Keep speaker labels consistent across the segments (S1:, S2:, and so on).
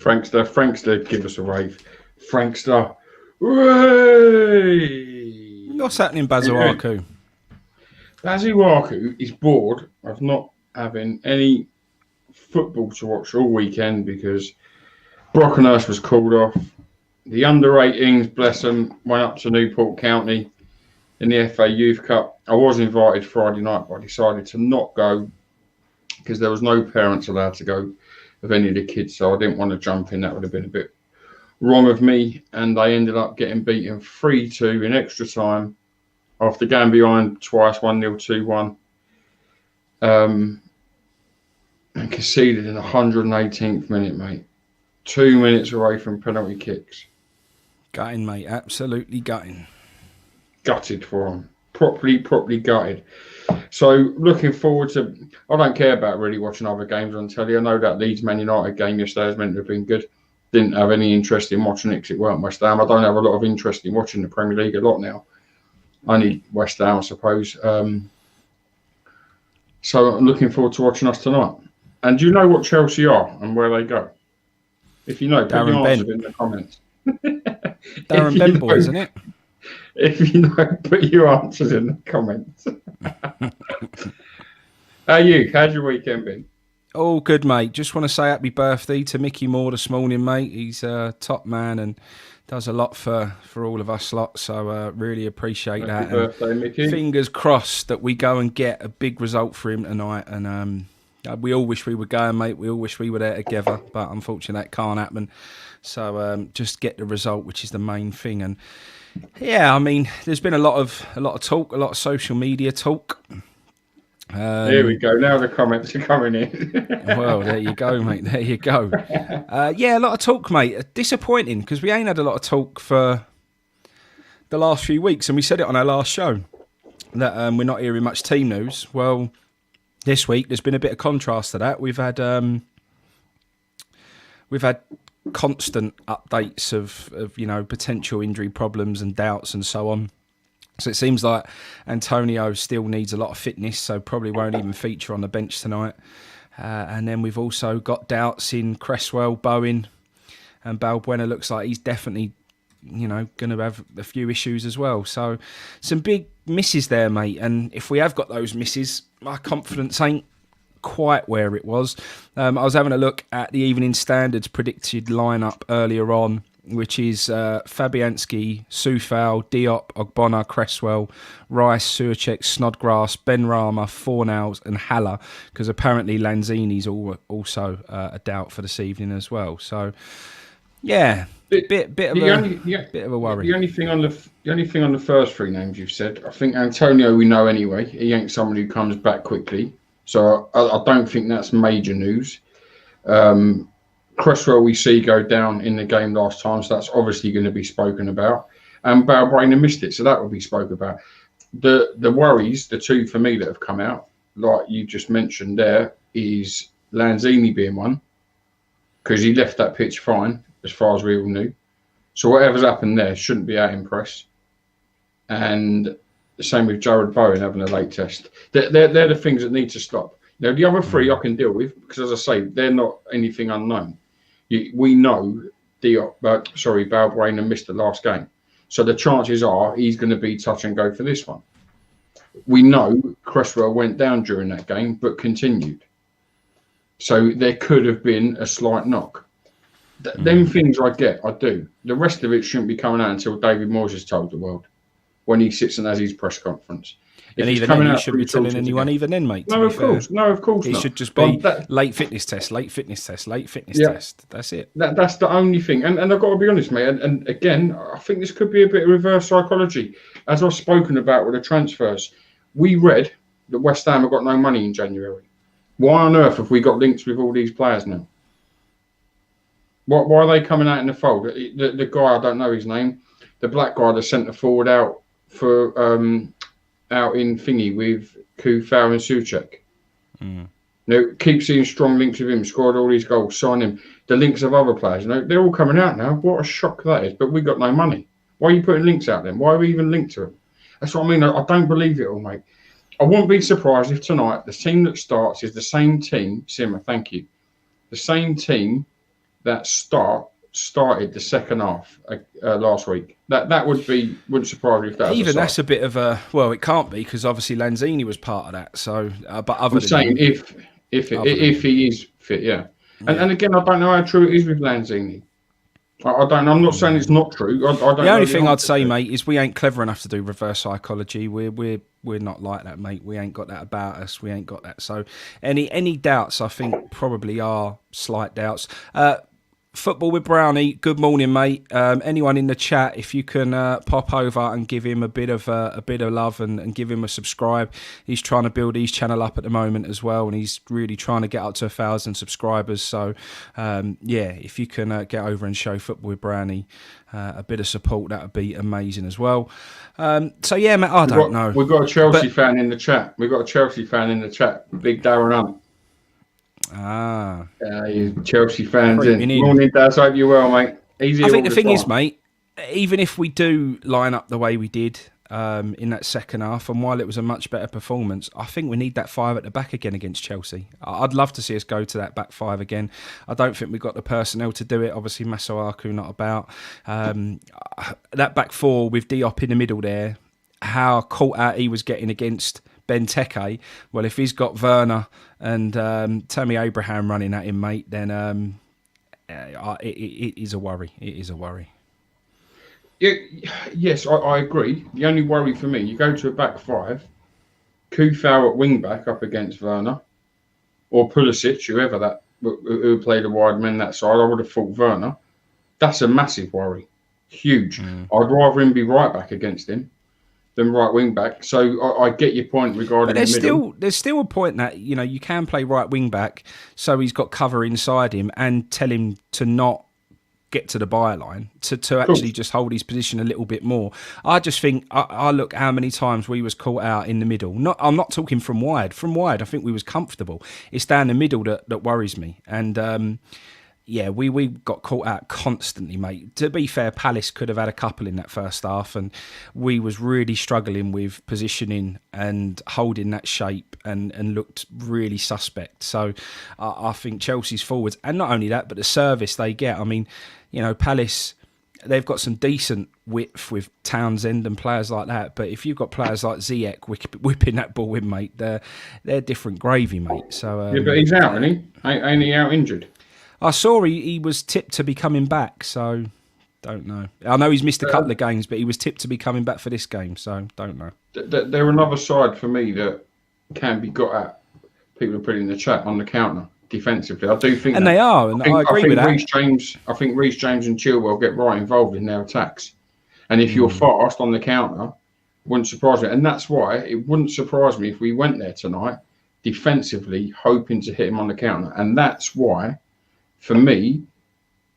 S1: Frankster, give us a rave. Frankster, hooray!
S2: What's happening, Bazuaku?
S1: Bazuaku is bored of not having any football to watch all weekend because Brockenhurst was called off. The under-18s, bless them, went up to Newport County in the FA Youth Cup. I was invited Friday night, but I decided to not go because there was no parents allowed to go of any of the kids, so I didn't want to jump in. That would have been a bit wrong of me, and they ended up getting beaten 3-2 in extra time after going behind twice, 1-0, 2-1, and conceded in the 118th minute, mate. 2 minutes away from penalty kicks.
S2: Gutting, mate. Absolutely gutting.
S1: Gutted for them. Properly gutted. So looking forward to... I don't care about really watching other games on telly. I know that Leeds Man United game yesterday was meant to have been good. Didn't have any interest in watching it because it weren't West Ham. I don't have a lot of interest in watching the Premier League a lot now. Only West Ham, I suppose. So I'm looking forward to watching us tonight. And do you know what Chelsea are and where they go? If you know, put your answer in the comments.
S2: Darren Benboy, isn't it?
S1: If you know, put your answers in the comments. How are you? How's your weekend been?
S2: All good, mate. Just want to say happy birthday to Mickey Moore this morning, mate. He's a top man and does a lot for all of us lot. So really appreciate that.
S1: Happy birthday, Mickey.
S2: Fingers crossed that we go and get a big result for him tonight. And we all wish we were going, mate. We all wish we were there together, but unfortunately that can't happen. So just get the result, which is the main thing. And yeah, I mean, there's been a lot of talk, a lot of social media talk.
S1: Here we go. Now the comments are coming in.
S2: Well, there you go, mate. There you go. Yeah, a lot of talk, mate. Disappointing because we ain't had a lot of talk for the last few weeks, and we said it on our last show that we're not hearing much team news. Well, this week there's been a bit of contrast to that. We've had constant updates of potential injury problems and doubts and so on. So it seems like Antonio still needs a lot of fitness, so probably won't even feature on the bench tonight. And then we've also got doubts in Cresswell, Bowen, and Balbuena looks like he's definitely, going to have a few issues as well. So some big misses there, mate. And if we have got those misses, my confidence ain't quite where it was. I was having a look at the Evening Standard's predicted lineup earlier on, which is Fabianski, Soufal, Diop, Ogbonna, Cresswell, Rice, Suachek, Snodgrass, Benrahma, Fornals and Haller, because apparently Lanzini's also a doubt for this evening as well. So, yeah, bit of a worry.
S1: The only thing on the first three names you've said, I think Antonio we know anyway. He ain't someone who comes back quickly, so I don't think that's major news. Cresswell we see go down in the game last time, so that's obviously going to be spoken about. And Balbuena missed it, so that will be spoken about. The worries, the two for me that have come out, like you just mentioned there, is Lanzini being one, because he left that pitch fine, as far as we all knew. So whatever's happened there shouldn't be out in press. And the same with Jared Bowen having a late test. They're the things that need to stop. Now, the other three I can deal with, because as I say, they're not anything unknown. We know Balbuena missed the last game. So the chances are he's going to be touch and go for this one. We know Cresswell went down during that game, but continued. So there could have been a slight knock. Them things I do. The rest of it shouldn't be coming out until David Moyes has told the world when he sits and has his press conference.
S2: And even then, he shouldn't be telling anyone even then, mate.
S1: No, of course not.
S2: It should just be late fitness test. That's it.
S1: That's the only thing. And I've got to be honest, mate. And again, I think this could be a bit of reverse psychology. As I've spoken about with the transfers, we read that West Ham have got no money in January. Why on earth have we got links with all these players now? Why are they coming out in the fold? The guy, I don't know his name, the black guy, the centre forward out for... out in thingy with Kufau and Souček. Keep seeing strong links with him, scored all these goals, sign him. The links of other players, they're all coming out now. What a shock that is. But we got no money. Why are you putting links out then? Why are we even linked to them? That's what I mean. I don't believe it all, mate. I wouldn't be surprised if tonight the team that starts is the same team, Simmer, thank you, the same team that started the second half last week. That wouldn't surprise me if that was
S2: even
S1: a
S2: that's a bit of a it can't be because obviously Lanzini was part of that. So, but other
S1: I'm
S2: than
S1: saying
S2: him,
S1: if he is fit, yeah. And again, I don't know how true it is with Lanzini. I don't. I'm not saying it's not true. I don't.
S2: The only thing I'd
S1: answer
S2: say,
S1: to it.
S2: mate, is we ain't clever enough to do reverse psychology. We're not like that, mate. We ain't got that about us. We ain't got that. So any doubts, I think probably are slight doubts. Football with Brownie. Good morning, mate. Anyone in the chat, if you can pop over and give him a bit of love and give him a subscribe. He's trying to build his channel up at the moment as well, and he's really trying to get up to 1,000 subscribers. So if you can get over and show Football with Brownie a bit of support, that would be amazing as well. Mate, I don't know.
S1: We've got a Chelsea fan in the chat. Big Darren Hunt. You Chelsea fans in. Morning, Daz. Hope you're well, mate.
S2: I think the thing is, mate, even if we do line up the way we did in that second half, and while it was a much better performance, I think we need that five at the back again against Chelsea. I'd love to see us go to that back five again. I don't think we've got the personnel to do it. Obviously, Masuaku not about. That back four with Diop in the middle there, how caught out he was getting against Benteke. Well, if he's got Werner and Tammy Abraham running at him, mate, then it is a worry. It is a worry.
S1: Yes, I agree. The only worry for me, you go to a back five, Kufau at wing back up against Werner, or Pulisic, who played a wide man that side. I would have thought Werner. That's a massive worry, huge. I'd rather him be right back against him than right wing back. So I get your point regarding. But
S2: there's still a point that you can play right wing back, so he's got cover inside him, and tell him to not get to the byline, to actually just hold his position a little bit more. I just think I look how many times we was caught out in the middle. I'm not talking from wide. From wide, I think we was comfortable. It's down the middle that worries me. And we got caught out constantly, mate. To be fair, Palace could have had a couple in that first half, and we was really struggling with positioning and holding that shape and looked really suspect. So I think Chelsea's forwards, and not only that, but the service they get. I mean, Palace, they've got some decent width with Townsend and players like that. But if you've got players like Ziyech whipping that ball in, mate, they're different gravy, mate. So
S1: but he's out, isn't he? Ain't he out injured?
S2: I saw he was tipped to be coming back, so don't know. I know he's missed a couple of games, but he was tipped to be coming back for this game, so don't know.
S1: They're another side for me that can be got at. People are putting in the chat on the counter defensively. I do think,
S2: and they are, and I agree with that.
S1: I think Reece James and Chilwell get right involved in their attacks, and if you're fast on the counter, wouldn't surprise me. And that's why it wouldn't surprise me if we went there tonight defensively, hoping to hit him on the counter, and that's why. For me,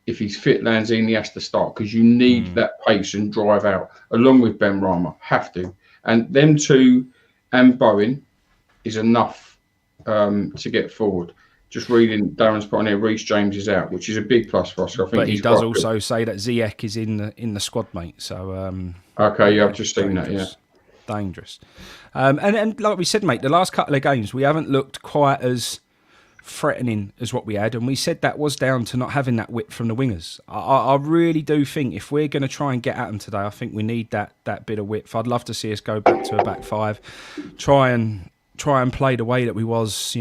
S1: if he's fit, Lanzini has to start because you need that pace and drive out, along with Benrahma. Have to. And them two and Bowen is enough to get forward. Just reading Darren's put on here, Reece James is out, which is a big plus for us. I think
S2: but he does also say that Ziyech is in the squad, mate. So
S1: okay, yeah, I've just seen that. Yeah,
S2: dangerous. And like we said, mate, the last couple of games we haven't looked quite as threatening as what we had, and we said that was down to not having that width from the wingers. I really do think if we're going to try and get at them today, I think we need that bit of width. I'd love to see us go back to a back five, try and play the way that we was,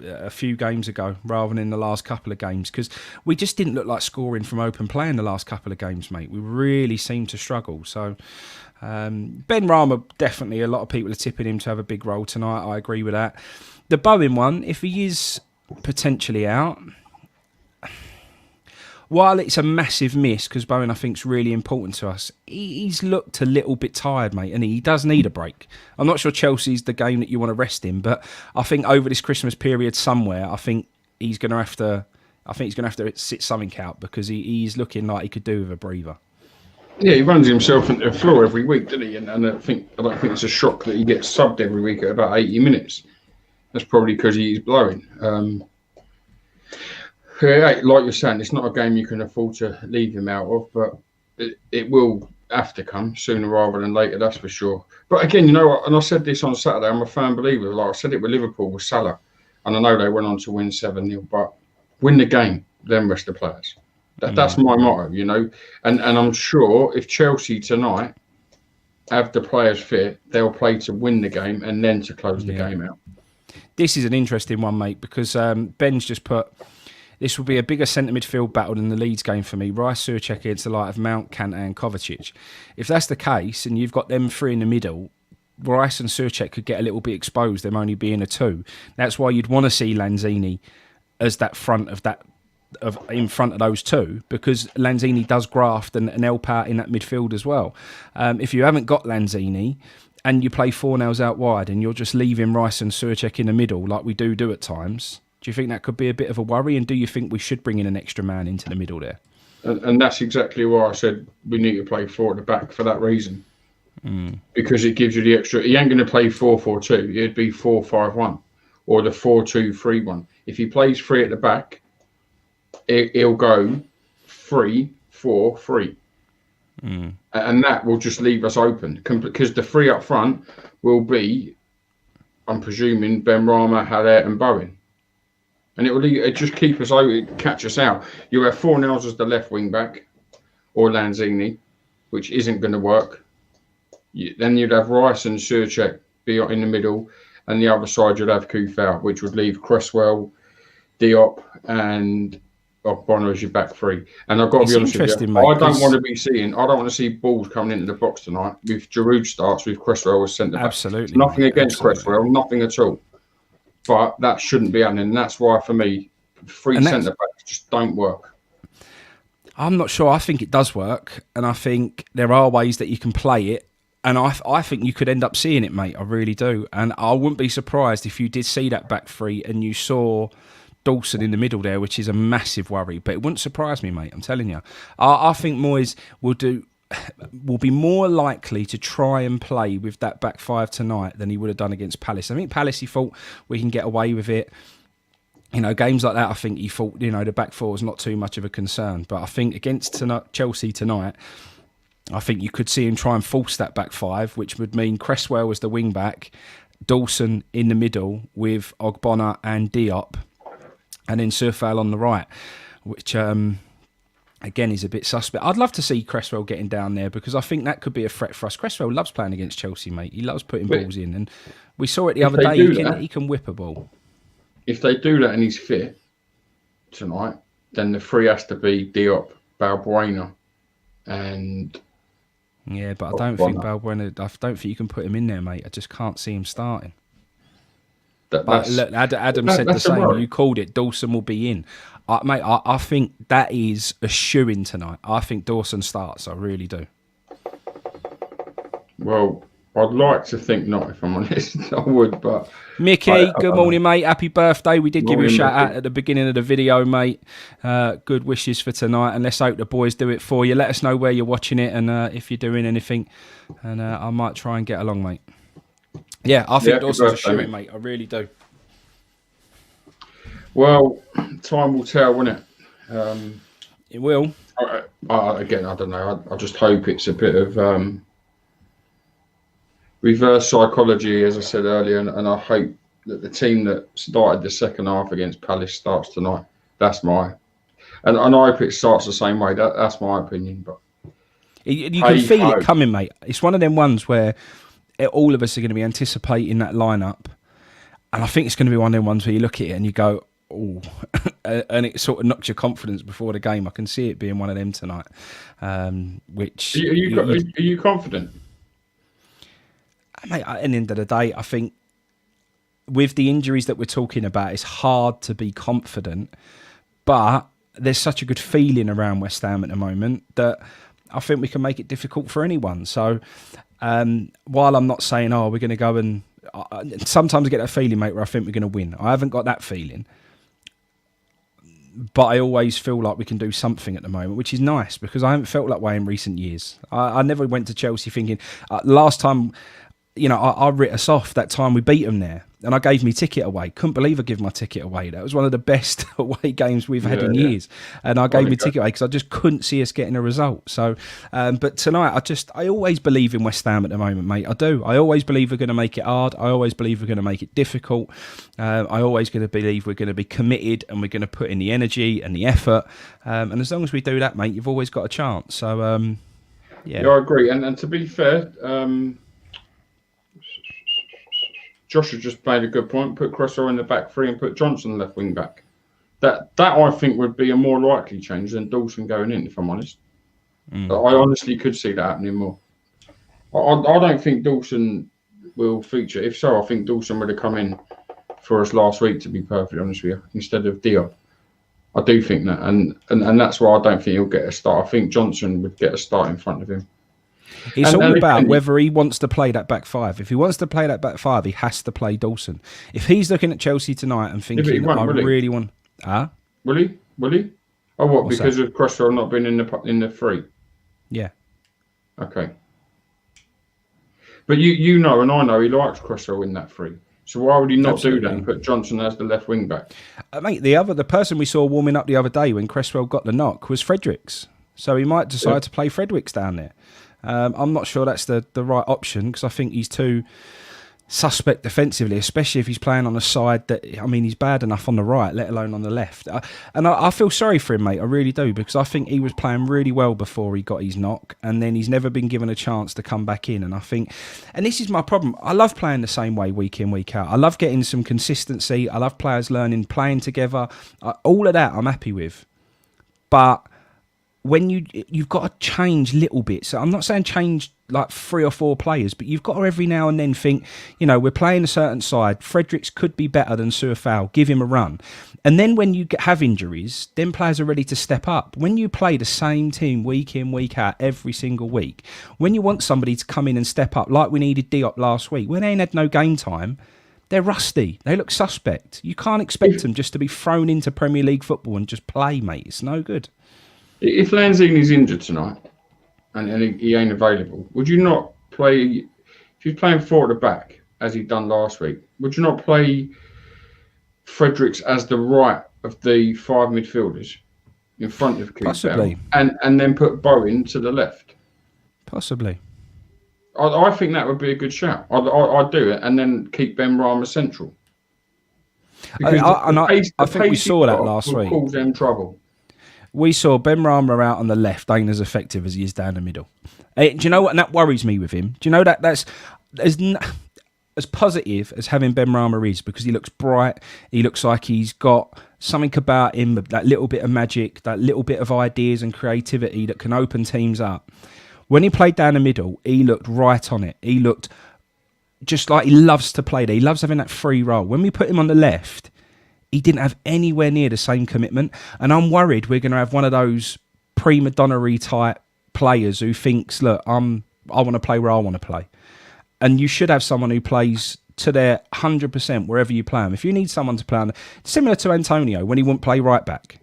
S2: a few games ago, rather than in the last couple of games, because we just didn't look like scoring from open play in the last couple of games, mate. We really seemed to struggle. So Benrahma, definitely, a lot of people are tipping him to have a big role tonight. I agree with that. The Bowen one, if he is potentially out, while it's a massive miss because Bowen I think is really important to us, he's looked a little bit tired, mate, and he does need a break. I'm not sure Chelsea's the game that you want to rest him, but I think over this Christmas period somewhere, I think he's going to have to sit something out because he's looking like he could do with a breather.
S1: Yeah, he runs himself into the floor every week, doesn't he? And I don't think it's a shock that he gets subbed every week at about 80 minutes. That's probably because he's blowing. Like you're saying, it's not a game you can afford to leave him out of, but it will have to come sooner rather than later, that's for sure. But again, and I said this on Saturday, I'm a firm believer. Like I said it with Liverpool, with Salah, and I know they went on to win 7-0, but win the game, then rest the players. That's my motto, you know. And I'm sure if Chelsea tonight have the players fit, they'll play to win the game and then to close the game out.
S2: This is an interesting one, mate, because Ben's just put, this will be a bigger centre midfield battle than the Leeds game for me. Rice, Souček against the light of Mount, Kante and Kovacic. If that's the case, and you've got them three in the middle, Rice and Souček could get a little bit exposed, them only being a two. That's why you'd want to see Lanzini as that front in front of those two, because Lanzini does graft and help out in that midfield as well. If you haven't got Lanzini and you play Fornals out wide and you're just leaving Rice and Souček in the middle like we do at times, do you think that could be a bit of a worry? And do you think we should bring in an extra man into the middle there?
S1: And that's exactly why I said we need to play four at the back for that reason. Because it gives you the extra. He ain't going to play 4-4-2. It'd be 4-5-1 or the 4-2-3-1. If he plays three at the back, he'll go 3-4-3. And that will just leave us open because the three up front will be, I'm presuming, Benrahma, Haller and Bowen. And it just keep us out, catch us out. You have Fornals as the left wing back or Lanzini, which isn't going to work. Then you'd have Rice and Souček be in the middle, and the other side you'd have Kufau, which would leave Cresswell, Diop, and Ogbonna as your back three. And I've got to be honest with you, mate, I don't want to see balls coming into the box tonight. If Giroud starts with Cresswell as centre back,
S2: absolutely,
S1: nothing against Cresswell, nothing at all. But that shouldn't be happening. And that's why, for me, three centre backs just don't work.
S2: I'm not sure. I think it does work, and I think there are ways that you can play it. And I think you could end up seeing it, mate. I really do. And I wouldn't be surprised if you did see that back three and you saw Dawson in the middle there, which is a massive worry. But it wouldn't surprise me, mate. I'm telling you. I think Moyes will be more likely to try and play with that back five tonight than he would have done against Palace. I think Palace, he thought we can get away with it. You know, games like that, I think he thought, you know, the back four was not too much of a concern. But I think against Chelsea tonight, I think you could see him try and force that back five, which would mean Cresswell as the wing back, Dawson in the middle with Ogbonna and Diop, and then Soufal on the right, which again is a bit suspect. I'd love to see Cresswell getting down there because I think that could be a threat for us. Cresswell loves playing against Chelsea, mate. He loves putting balls in, and we saw it the other day. He can whip a ball.
S1: If they do that and he's fit tonight, then the three has to be Diop, Balbuena, and
S2: yeah, but I don't think Balbuena. I don't think you can put him in there, mate. I just can't see him starting. But look, Adam said the same. You called it. Dawson will be in, mate. I think that is a shoo-in tonight. I think Dawson starts. I really do.
S1: Well, I'd like to think not, if I'm honest. I would, but
S2: Mickey, good morning, mate. Happy birthday. We did give you a shout out at the beginning of the video, mate. Good wishes for tonight, and let's hope the boys do it for you. Let us know where you're watching it and if you're doing anything, and I might try and get along, mate. Yeah, I think Dawson's a shoe-in, mate. I really do.
S1: Well, time will tell, won't it?
S2: It will.
S1: Again, I don't know. I just hope it's a bit of reverse psychology, as I said earlier, and I hope that the team that started the second half against Palace starts tonight. That's and I hope it starts the same way. That's my opinion. But
S2: you can feel it coming, mate. It's one of them ones where all of us are going to be anticipating that lineup, and I think it's going to be one of them ones where you look at it and you go, "Oh," and it sort of knocks your confidence before the game. I can see it being one of them tonight. Which
S1: are you confident?
S2: Mate, at the end of the day, I think with the injuries that we're talking about, it's hard to be confident. But there's such a good feeling around West Ham at the moment that I think we can make it difficult for anyone. So while I'm not saying, we're going to go and... sometimes I get that feeling, mate, where I think we're going to win. I haven't got that feeling. But I always feel like we can do something at the moment, which is nice because I haven't felt that way in recent years. I never went to Chelsea thinking... last time... I writ us off that time we beat them there. and I gave me ticket away. Couldn't believe I gave my ticket away. That was one of the best away games we've had in years. And I gave me ticket away because I just couldn't see us getting a result. So, but tonight, I always believe in West Ham at the moment, mate. I do. I always believe we're going to make it hard. I always believe we're going to make it difficult. I always going to believe we're going to be committed and we're going to put in the energy and the effort. And as long as we do that, mate, you've always got a chance. So, yeah, I
S1: agree. And to be fair, Josh has just made a good point. Put Cresswell in the back three and put Johnson left wing back. That I think would be a more likely change than Dawson going in, if I'm honest. I honestly could see that happening more. I don't think Dawson will feature. If so, I think Dawson would have come in for us last week, to be perfectly honest with you, instead of Diop. I do think that, and that's why I don't think he'll get a start. I think Johnson would get a start in front of him.
S2: It's all about whether he wants to play that back five. If he wants to play that back five, he has to play Dawson. If he's looking at Chelsea tonight and thinking, I really want...
S1: Will he? Oh, what? What's because that? Of Cresswell not being in the three?
S2: Yeah.
S1: Okay. But you know, and I know he likes Cresswell in that three. So why would he not do that and put Johnson as the left wing back?
S2: Mate, the person we saw warming up the other day when Cresswell got the knock was Fredericks. So he might decide to play Fredericks down there. I'm not sure that's the right option because I think he's too suspect defensively, especially if he's playing on a side that, I mean, he's bad enough on the right, let alone on the left. And I feel sorry for him, mate. I really do, because I think he was playing really well before he got his knock, and then he's never been given a chance to come back in. And I think, and this is my problem, I love playing the same way week in, week out. I love getting some consistency. I love players learning, playing together. All of that I'm happy with. But when you've got to change little bits. So I'm not saying change like 3 or 4 players, but you've got to every now and then think, we're playing a certain side. Fredericks could be better than Suafal. Give him a run. And then when you have injuries, then players are ready to step up. When you play the same team week in, week out, every single week, when you want somebody to come in and step up, like we needed Diop last week, when they ain't had no game time, they're rusty. They look suspect. You can't expect them just to be thrown into Premier League football and just play, mate. It's no good.
S1: If Lanzini's injured tonight and he ain't available, would you not play, if he's playing 4 at the back, as he done last week, would you not play Fredericks as the right of the 5 midfielders in front of Keith
S2: Possibly.
S1: Bell, and then put Bowen to the left?
S2: Possibly.
S1: I think that would be a good shout. I'd do it and then keep Benrahma central.
S2: I think we saw that last week.
S1: Cause them trouble.
S2: We saw Benrahma out on the left ain't as effective as he is down the middle. Do you know what? And that worries me with him. Do you know that's as positive as having Benrahma is, because he looks bright. He looks like he's got something about him, that little bit of magic, that little bit of ideas and creativity that can open teams up. When he played down the middle, he looked right on it. He looked just like he loves to play there. He loves having that free role. When we put him on the left, he didn't have anywhere near the same commitment. And I'm worried we're going to have one of those prima donna-y type players who thinks, look, I want to play where I want to play. And you should have someone who plays to their 100% wherever you play them. If you need someone to play on, similar to Antonio when he wouldn't play right back,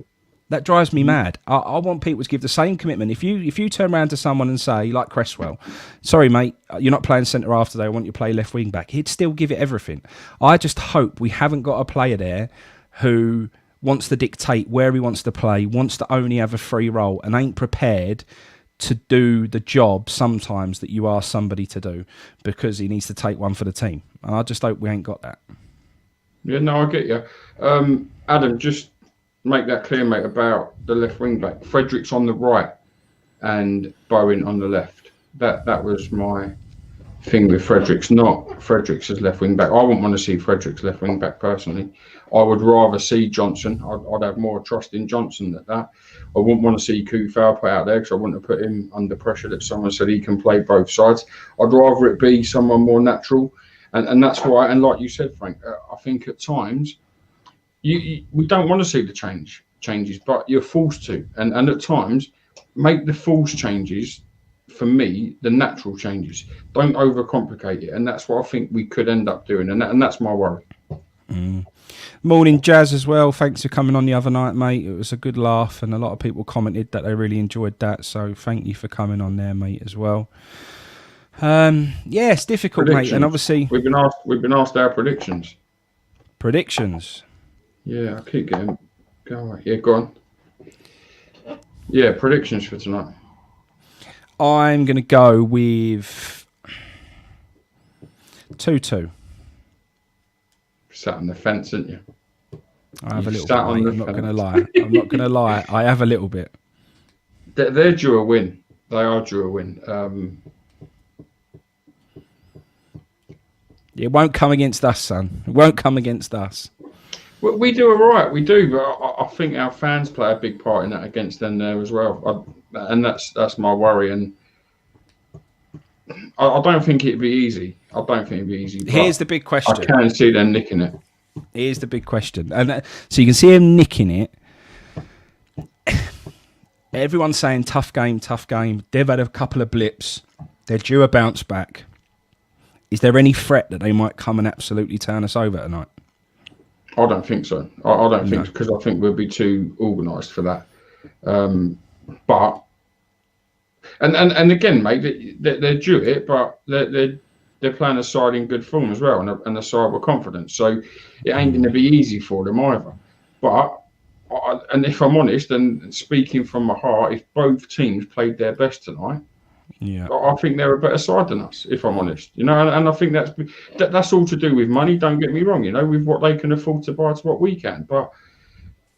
S2: that drives me mad. I want people to give the same commitment. If you turn around to someone and say, like Cresswell, sorry, mate, you're not playing centre half today, I want you to play left wing back, he'd still give it everything. I just hope we haven't got a player there who wants to dictate where he wants to play, wants to only have a free role, and ain't prepared to do the job sometimes that you ask somebody to do because he needs to take one for the team. And I just hope we ain't got that.
S1: Yeah, no, I get you. Adam, just make that clear, mate, about the left wing back. Fredericks on the right and Bowen on the left. That was my thing with Fredericks, not Fredericks as left wing back. I wouldn't want to see Fredericks left wing back personally. I would rather see Johnson. I'd have more trust in Johnson than that. I wouldn't want to see Coufal put out there because I wouldn't have put him under pressure that someone said he can play both sides. I'd rather it be someone more natural. And that's why, and like you said, Frank, I think at times we don't want to see the changes, but you're forced to. And at times, make the forced changes, for me, the natural changes. Don't overcomplicate it. And that's what I think we could end up doing. And that's my worry.
S2: Morning, Jazz, as well. Thanks for coming on the other night, mate. It was a good laugh, and a lot of people commented that they really enjoyed that. So thank you for coming on there, mate, as well. Yeah, it's difficult, mate. And obviously,
S1: we've been asked our predictions.
S2: Predictions.
S1: Yeah, I keep getting. Go away. Yeah, go on. Yeah, predictions for tonight.
S2: I'm going to go with 2-2.
S1: Sat on the fence, aren't you?
S2: I have a little
S1: sat
S2: bit,
S1: on
S2: mate.
S1: the
S2: I'm not going to
S1: fence.
S2: lie. I'm not going to lie. I have a little bit.
S1: They're due a win. They are due a win.
S2: It won't come against us, son. It won't come against us.
S1: Well, we do all right. We do, but I think our fans play a big part in that against them there as well. And that's my worry. And I don't think it'd be easy. I don't think it'd be easy.
S2: Here's the big question.
S1: I can see them nicking it.
S2: Here's the big question. And so you can see him nicking it. Everyone's saying tough game, tough game. They've had a couple of blips. They're due a bounce back. Is there any threat that they might come and absolutely turn us over tonight?
S1: I don't think so. I don't think, because I think we'll be too organised for that. But and again, mate, they're due it, but they're playing a side in good form as well, and a side with confidence. So it ain't going to be easy for them either. But and if I'm honest, and speaking from my heart, if both teams played their best tonight, I think they're a better side than us, if I'm honest. And I think that's all to do with money. Don't get me wrong, with what they can afford to buy to what we can. But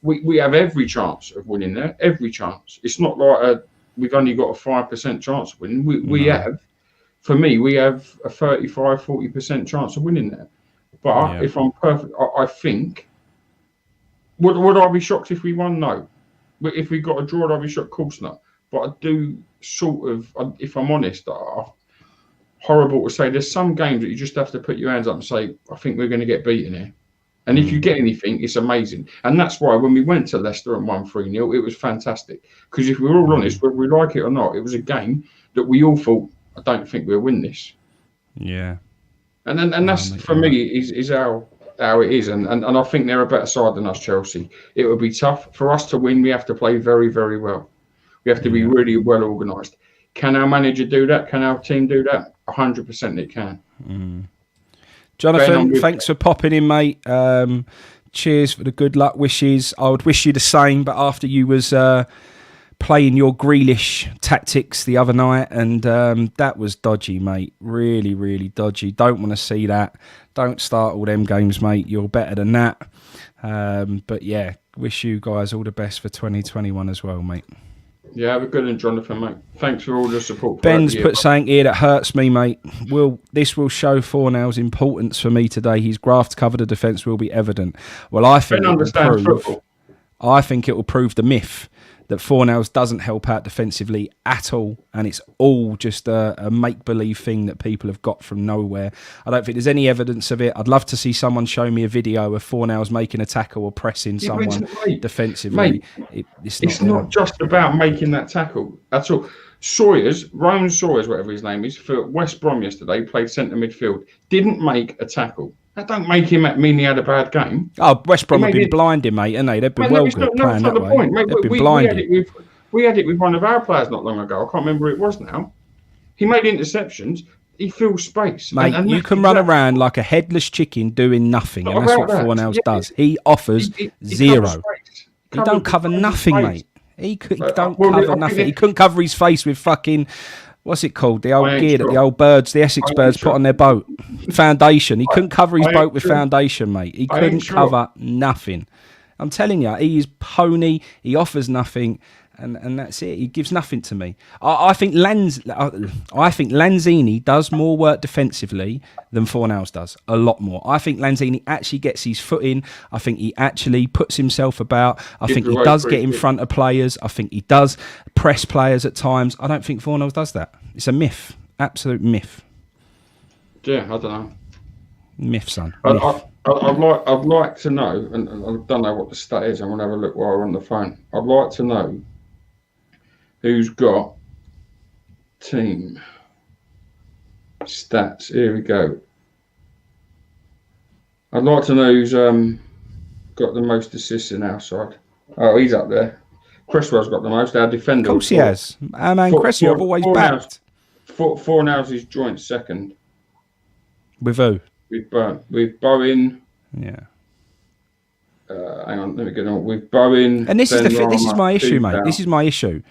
S1: we have every chance of winning there. Every chance. It's not like we've only got a 5% chance of winning. We have, for me, we have a 35-40% chance of winning there. But if I'm perfect, I think. Would I be shocked if we won? No. But if we got a draw, I'd be shocked. Of course not. But I do sort of, if I'm honest, horrible to say, there's some games that you just have to put your hands up and say, I think we're going to get beaten here. And if you get anything, it's amazing. And that's why when we went to Leicester and won 3-0, it was fantastic. Because if we're all honest, whether we like it or not, it was a game that we all thought, I don't think we'll win this.
S2: Yeah.
S1: And that's, for me, is how it is. And I think they're a better side than us, Chelsea. It would be tough. For us to win, we have to play very, very well. We have to be really well organised. Can our manager do that? Can our team do that? 100% it can.
S2: Jonathan, thanks for popping in, mate. Cheers for the good luck wishes. I would wish you the same, but after you was playing your Grealish tactics the other night, and that was dodgy, mate. Really, really dodgy. Don't want to see that. Don't start all them games, mate. You're better than that. But yeah, wish you guys all the best for 2021 as well, mate.
S1: Yeah, have a good one, Jonathan, mate. Thanks for all the support.
S2: Ben's put something here that hurts me, mate. This will show Fornell's importance for me today. His graft cover the defence will be evident. Well, I think it will prove the myth that Fornells doesn't help out defensively at all, and it's all just a make-believe thing that people have got from nowhere. I don't think there's any evidence of it. I'd love to see someone show me a video of Fornells making a tackle or pressing someone defensively.
S1: Mate, it's not just about making that tackle at all. Rowan Sawyers, whatever his name is, for West Brom yesterday, played centre midfield, didn't make a tackle. That don't make him mean he had a bad game.
S2: Oh, West Brom have been blinding, mate, haven't they? They've been well good playing that way. They've been blinding.
S1: We had it with one of our players not long ago. I can't remember who it was now. He made interceptions. He fills space.
S2: Mate, and you can run around like a headless chicken doing nothing, and that's what Fornells does. He offers zero. He don't cover nothing, mate. He don't cover nothing. He couldn't cover his face with fucking... What's it called? The old gear that the old birds, the Essex birds, put on their boat. Foundation. He couldn't cover his boat with foundation, mate. He couldn't cover nothing. I'm telling you, he is pony. He offers nothing, and that's it. He gives nothing to me. I think Lanzini does more work defensively than Fornells does. A lot more. I think Lanzini actually gets his foot in. I think he actually puts himself about. I think he does get in front of players. I think he does press players at times. I don't think Fornells does that. It's a myth. Absolute myth.
S1: Yeah, I don't know.
S2: Myth, son.
S1: Myth. I'd like to know, and I don't know what the stat is. I'm going to have a look while we're on the phone. I'd like to know who's got team stats. Here we go. I'd like to know who's got the most assists in our side. Oh, he's up there. Cresswell's got the most. Our defender.
S2: Of course he has. Our man Cresswell, I've always backed.
S1: Fornells is joint second.
S2: With who?
S1: With Bowen.
S2: Yeah.
S1: hang on, let me get on with Bowen.
S2: And this is this is my issue, mate. This is my issue.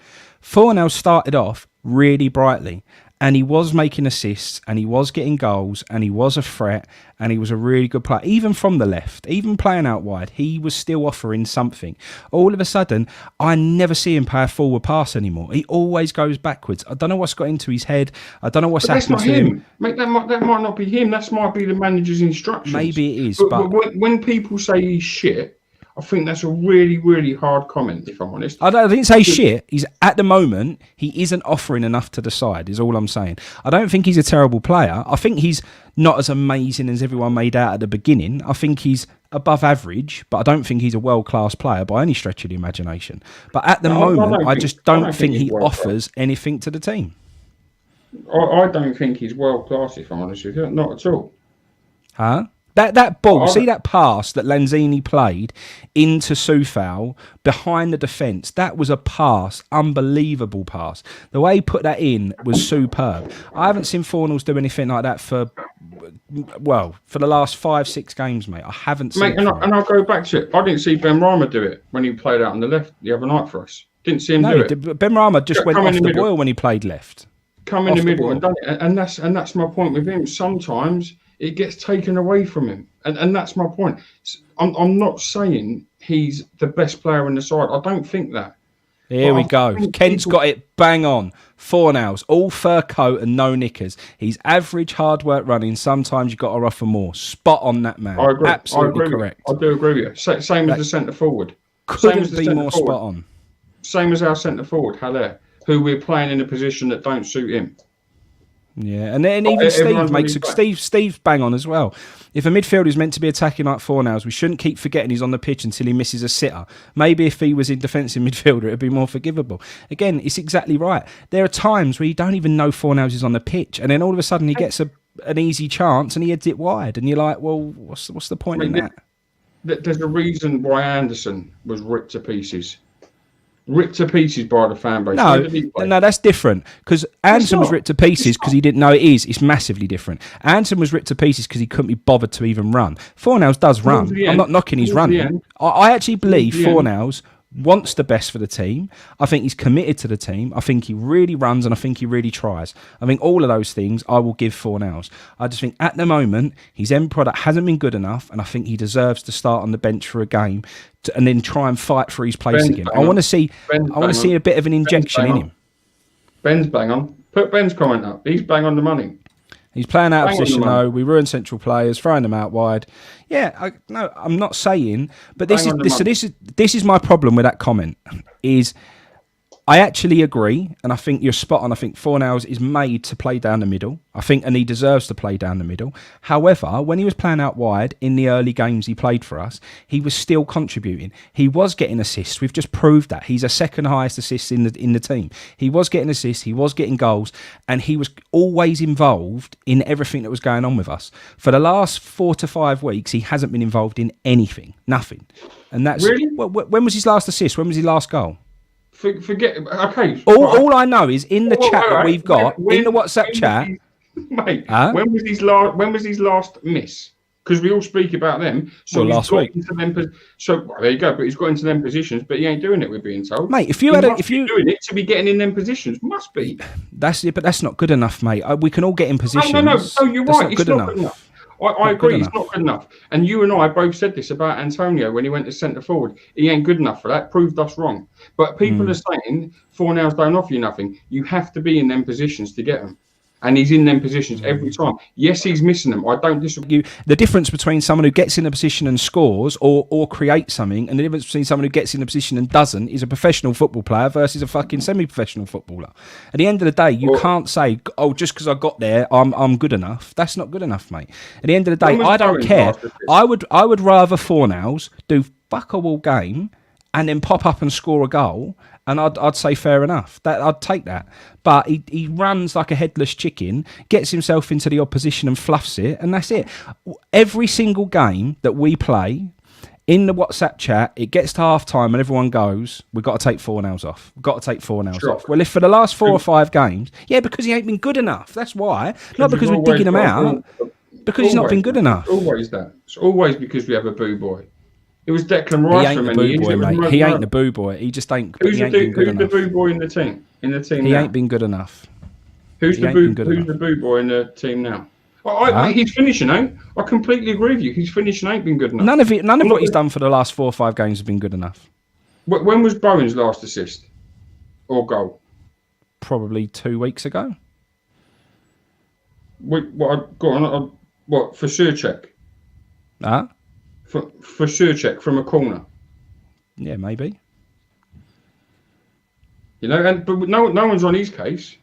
S2: Fornell started off really brightly, and he was making assists, and he was getting goals, and he was a threat, and he was a really good player. Even from the left, even playing out wide, he was still offering something. All of a sudden, I never see him play a forward pass anymore. He always goes backwards. I don't know what's got into his head. I don't know what's happened to him.
S1: Mate, that might not be him. That might be the manager's instructions.
S2: Maybe it is. But
S1: when people say he's shit, I think that's a really, really hard comment, if I'm honest.
S2: I didn't say shit. He's at the moment, he isn't offering enough to the side, is all I'm saying. I don't think he's a terrible player. I think he's not as amazing as everyone made out at the beginning. I think he's above average, but I don't think he's a world-class player by any stretch of the imagination. But at the moment, I just don't think he offers anything to the team.
S1: I don't think he's world-class, if I'm honest with you. Not at all.
S2: Huh? That ball, see that pass that Lanzini played into Soufal behind the defence? That was a pass, unbelievable pass. The way he put that in was superb. I haven't seen Fornals do anything like that for the last 5-6 games, mate. I haven't seen it.
S1: And I'll go back to it. I didn't see Ben Rama do it when he played out on the left the other night for us. Didn't see him do it.
S2: Ben Rama just went off the boil when he played left.
S1: Come in the middle and done it. And that's my point with him. Sometimes it gets taken away from him. And that's my point. I'm not saying he's the best player in the side. I don't think that.
S2: Here we go. Kent's got it bang on. Fornals, all fur coat and no knickers. He's average, hard work running. Sometimes you've got to offer more. Spot on that, man.
S1: I agree.
S2: Absolutely correct.
S1: I do agree with you. Same as the centre forward.
S2: Couldn't be more spot on.
S1: Same as our centre forward, Haller, who we're playing in a position that don't suit him.
S2: Yeah, and then even Steve's bang on as well. If a midfielder is meant to be attacking like Fornals, we shouldn't keep forgetting he's on the pitch until he misses a sitter. Maybe if he was in defensive midfielder, it'd be more forgivable. Again, it's exactly right. There are times where you don't even know Fornals is on the pitch, and then all of a sudden he gets an easy chance and he heads it wide, and you're like, well, what's the point in that?
S1: There's a reason why Anderson was ripped to pieces. Ripped to pieces by the fan base.
S2: No, that's different. Because Anderson was ripped to pieces because he didn't know it is. It's massively different. Anderson was ripped to pieces because he couldn't be bothered to even run. Fornals does run. I'm not knocking his running. I actually believe Fornals wants the best for the team. I think he's committed to the team. I think he really runs and I think he really tries. I think all of those things I will give Fornals. I just think at the moment his end product hasn't been good enough, and I think he deserves to start on the bench for a game and then try and fight for his place again. I want to see a bit of an injection in him.
S1: Ben's bang on. Put Ben's comment up. He's bang on the money.
S2: He's playing out of position though. We ruin central players, throwing them out wide. Yeah, I'm not saying, but this is my problem with that comment. Is I actually agree, and I think you're spot on. I think Fornals is made to play down the middle. and he deserves to play down the middle. However, when he was playing out wide in the early games he played for us, he was still contributing. He was getting assists. We've just proved that. He's a second highest assist in the team. He was getting assists, he was getting goals, and he was always involved in everything that was going on with us. For the last 4 to 5 weeks, he hasn't been involved in anything. Nothing. And that's
S1: really?
S2: When was his last assist? When was his last goal?
S1: Forget. Okay.
S2: All I know is in the chat that we've got in the WhatsApp chat.
S1: Mate, when was his last miss? Because we all speak about them. So
S2: last week.
S1: So there you go. But he's got into them positions, but he ain't doing it. We're being told,
S2: mate. If you're
S1: doing it to be getting in them positions, must be.
S2: That's it, but that's not good enough, mate. We can all get in positions.
S1: No, you're right. It's not good enough. I agree, it's not good enough. And you and I both said this about Antonio when he went to centre forward. He ain't good enough for that. Proved us wrong. But people are saying Fornals don't offer you nothing. You have to be in them positions to get them. And he's in them positions every time. Yes, he's missing them. I don't disagree.
S2: The difference between someone who gets in a position and scores or creates something, and the difference between someone who gets in a position and doesn't, is a professional football player versus a fucking semi-professional footballer. At the end of the day, you can't say, "Oh, just because I got there, I'm good enough." That's not good enough, mate. At the end of the day, I don't care. I would rather Fornals do fuck all game and then pop up and score a goal, and I'd say fair enough. I'd take that. But he runs like a headless chicken, gets himself into the opposition and fluffs it, and that's it. Every single game that we play, in the WhatsApp chat, it gets to half-time and everyone goes, we've got to take Fornals off. We've got to take Fornals off. Well, if for the last 4 or 5 games, because he ain't been good enough. That's why. Not because we're digging him out, because he's not been good enough.
S1: It's always that. It's always because we have a boo boy. It was Declan
S2: He
S1: Rice
S2: ain't
S1: for
S2: the
S1: many
S2: boo
S1: years.
S2: boy,
S1: It was
S2: mate. He ain't the boo boy. He just ain't. But he ain't been good
S1: who's
S2: enough.
S1: the boo boy in the team?
S2: He
S1: Now?
S2: ain't been good enough.
S1: Who's
S2: He
S1: the
S2: ain't
S1: boo?
S2: been good
S1: Who's
S2: enough.
S1: the boo boy in the team now?
S2: Huh?
S1: He's finishing, ain't? I completely agree with you. He's finishing ain't been good enough.
S2: None of what he's done for the last 4 or 5 games has been good enough.
S1: When was Bowen's last assist or goal?
S2: Probably 2 weeks ago.
S1: What for Surchek?
S2: Huh?
S1: For Surchek from a corner.
S2: Yeah, maybe.
S1: You know, but no one's on his case.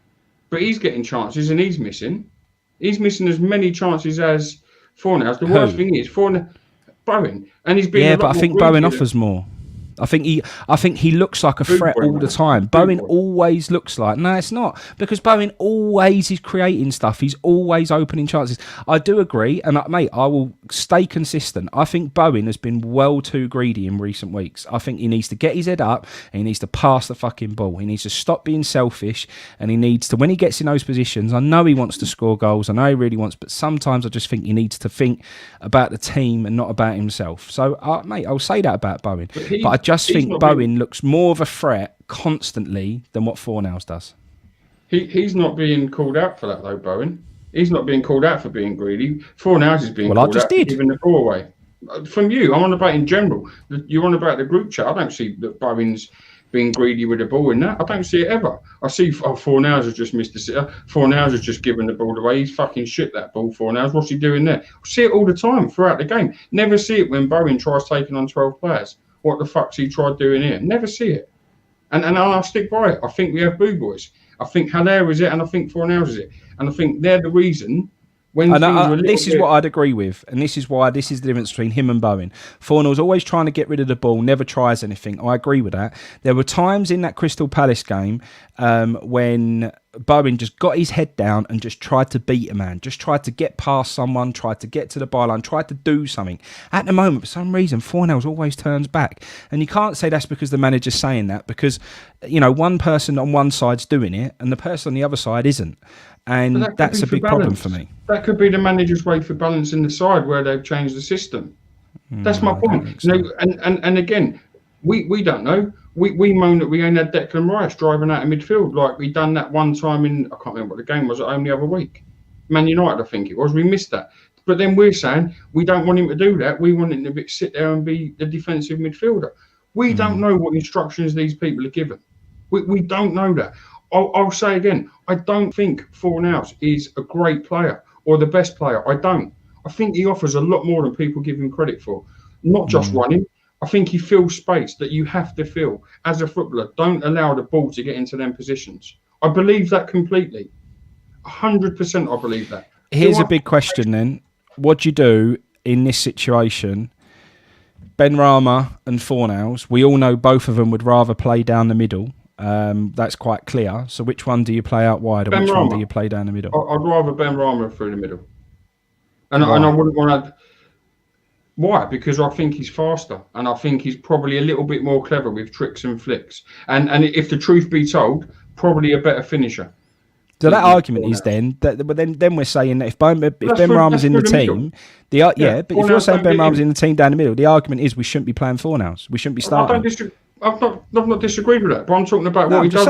S1: But he's getting chances and he's missing. He's missing as many chances as Fornals. The worst thing is Bowen, and he's been.
S2: Yeah, but I think Bowen offers more. I think he looks like a threat all the time. Bowen always looks like. No, it's not, because Bowen always is creating stuff. He's always opening chances. I do agree, and mate, I will stay consistent. I think Bowen has been well too greedy in recent weeks. I think he needs to get his head up and he needs to pass the fucking ball. He needs to stop being selfish, and he needs to, when he gets in those positions, I know he wants to score goals. I know he really wants, but sometimes I just think he needs to think about the team and not about himself. So, mate, I'll say that about Bowen, but I just think Bowen looks more of a threat constantly than what Fornals does.
S1: He's not being called out for that though, Bowen. He's not being called out for being greedy. Fornals is being called out for giving the ball away. From you, I'm on about in general. You're on about the group chat. I don't see that Bowen's being greedy with the ball in that. I don't see it ever. I see Fornals has just missed the sitter. Fornals has just given the ball away. He's fucking shit, that ball, Fornals. What's he doing there? I see it all the time throughout the game. Never see it when Bowen tries taking on 12 players. What the fuck's he tried doing here? Never see it. And I'll stick by it. I think we have boo boys. I think Haller is it, and I think Fornals is it. And I think they're the reason when
S2: this is what I'd agree with, and this is why this is the difference between him and Bowen. Fornals always trying to get rid of the ball, never tries anything. I agree with that. There were times in that Crystal Palace game when Bowen just got his head down and just tried to beat a man, just tried to get past someone, tried to get to the byline, tried to do something. At the moment, for some reason, Fornals always turns back. And you can't say that's because the manager's saying that, because, you know, one person on one side's doing it and the person on the other side isn't. And that's a big problem for me.
S1: That could be the manager's way for balancing the side where they've changed the system. That's my point. So. And again, we don't know. We moan that we ain't had Declan Rice driving out of midfield like we done that one time in, I can't remember what the game was at home the other week. Man United, I think it was. We missed that. But then we're saying we don't want him to do that. We want him to sit there and be the defensive midfielder. We don't know what instructions these people are given. We don't know that. I'll say again, I don't think Fornals is a great player or the best player. I don't. I think he offers a lot more than people give him credit for. Not just running. I think he fills space that you have to fill as a footballer. Don't allow the ball to get into them positions. I believe that completely. 100% I believe that.
S2: Here's a big question then. What do you do in this situation? Benrahma and Fornals, we all know both of them would rather play down the middle. That's quite clear. So which one do you play out wide and which one do you play down the middle?
S1: I'd rather Benrahma through the middle. And I wouldn't want to... Why? Because I think he's faster and I think he's probably a little bit more clever with tricks and flicks. And if the truth be told, probably a better finisher.
S2: So that argument is then we're saying that if Benrahma's in the team, but if you're saying Benrahma's in the team down the middle, the argument is we shouldn't be playing Fornals. We shouldn't be starting.
S1: I've not disagreed with that, but I'm talking about what he does.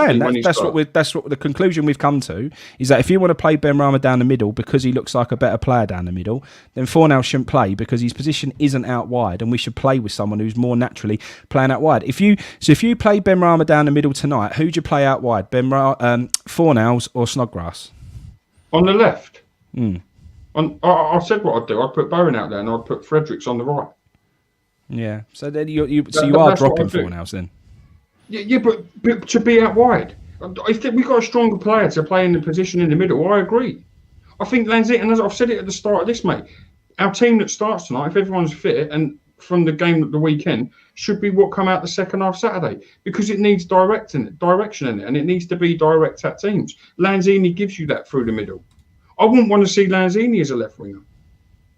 S2: That's what the conclusion we've come to is that if you want to play Benrahma down the middle because he looks like a better player down the middle, then Fornals shouldn't play because his position isn't out wide, and we should play with someone who's more naturally playing out wide. If you play Benrahma down the middle tonight, who'd you play out wide? Fornals or Snodgrass?
S1: On the left. I said what I'd do. I'd put Bowen out there and I'd put Fredericks on the right.
S2: Yeah, so then you are dropping Fornals then.
S1: Yeah, but to be out wide, if we've got a stronger player to play in the position in the middle, I agree. I think Lanzini, and as I've said it at the start of this, mate, our team that starts tonight, if everyone's fit and from the game at the weekend, should be what come out the second half Saturday, because it needs direction in it, and it needs to be direct at teams. Lanzini gives you that through the middle. I wouldn't want to see Lanzini as a left winger.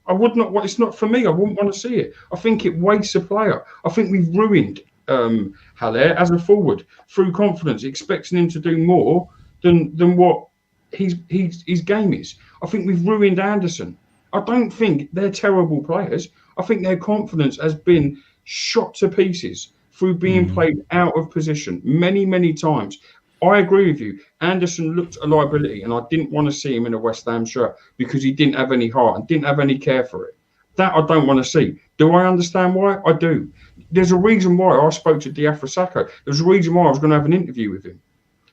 S1: I would not. It's not for me. I wouldn't want to see it. I think it wastes a player. I think we've ruined Haller as a forward through confidence, expecting him to do more than what his game is. I think we've ruined Anderson. I don't think they're terrible players. I think their confidence has been shot to pieces through being played out of position many, many times. I agree with you. Anderson looked a liability, and I didn't want to see him in a West Ham shirt because he didn't have any heart and didn't have any care for it. That I don't want to see. Do I understand why? I do. There's a reason why I spoke to Diafra Sakho. There's a reason why I was going to have an interview with him,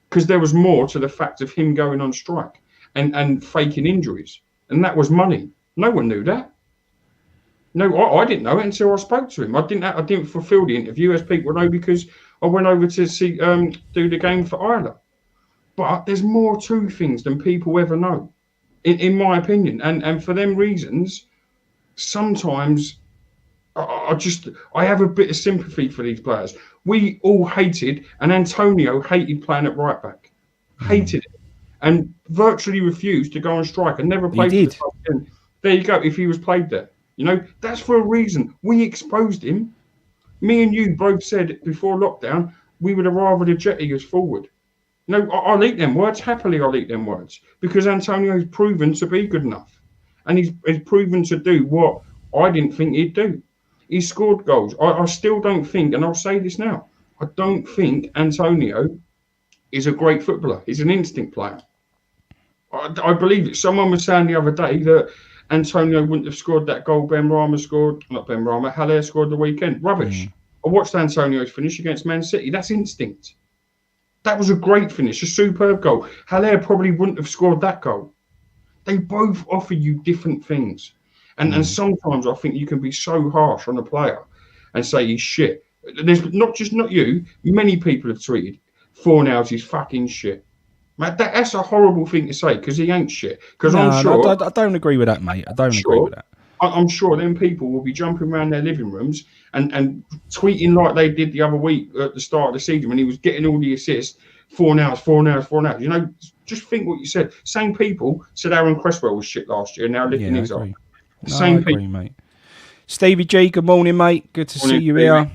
S1: because there was more to the fact of him going on strike and faking injuries, and that was money. No one knew that. No, I didn't know it until I spoke to him. I didn't fulfil the interview, as people know, because I went over to see do the game for Isla. But there's more to things than people ever know, in my opinion. And for them reasons, sometimes I have a bit of sympathy for these players. We all hated, and Antonio hated playing at right back. Hated it. And virtually refused to go on strike and never played for the club again. There you go, if he was played there. You know, that's for a reason. We exposed him. Me and you both said before lockdown, we would have rather the Jetty as forward. You know, I'll eat them words. Happily, I'll eat them words. Because Antonio's proven to be good enough. And he's proven to do what I didn't think he'd do. He scored goals. I still don't think, and I'll say this now, I don't think Antonio is a great footballer. He's an instinct player. I believe it. Someone was saying the other day that Antonio wouldn't have scored that goal Haller scored the weekend. Rubbish. I watched Antonio's finish against Man City. That's instinct. That was a great finish, a superb goal. Haller probably wouldn't have scored that goal. They both offer you different things. And sometimes I think you can be so harsh on a player and say he's shit. There's not you, many people have tweeted, Fornals is fucking shit. Mate, that's a horrible thing to say because he ain't shit. Because I'm sure...
S2: I don't agree with that, mate. I don't agree with that.
S1: I'm sure then people will be jumping around their living rooms and tweeting like they did the other week at the start of the season when he was getting all the assists, 4 hours. You know, just think what you said. Same people said Aaron Cresswell was shit last year, now licking his off. Same people.
S2: Mate. Stevie G, good morning, mate. Good to see you here.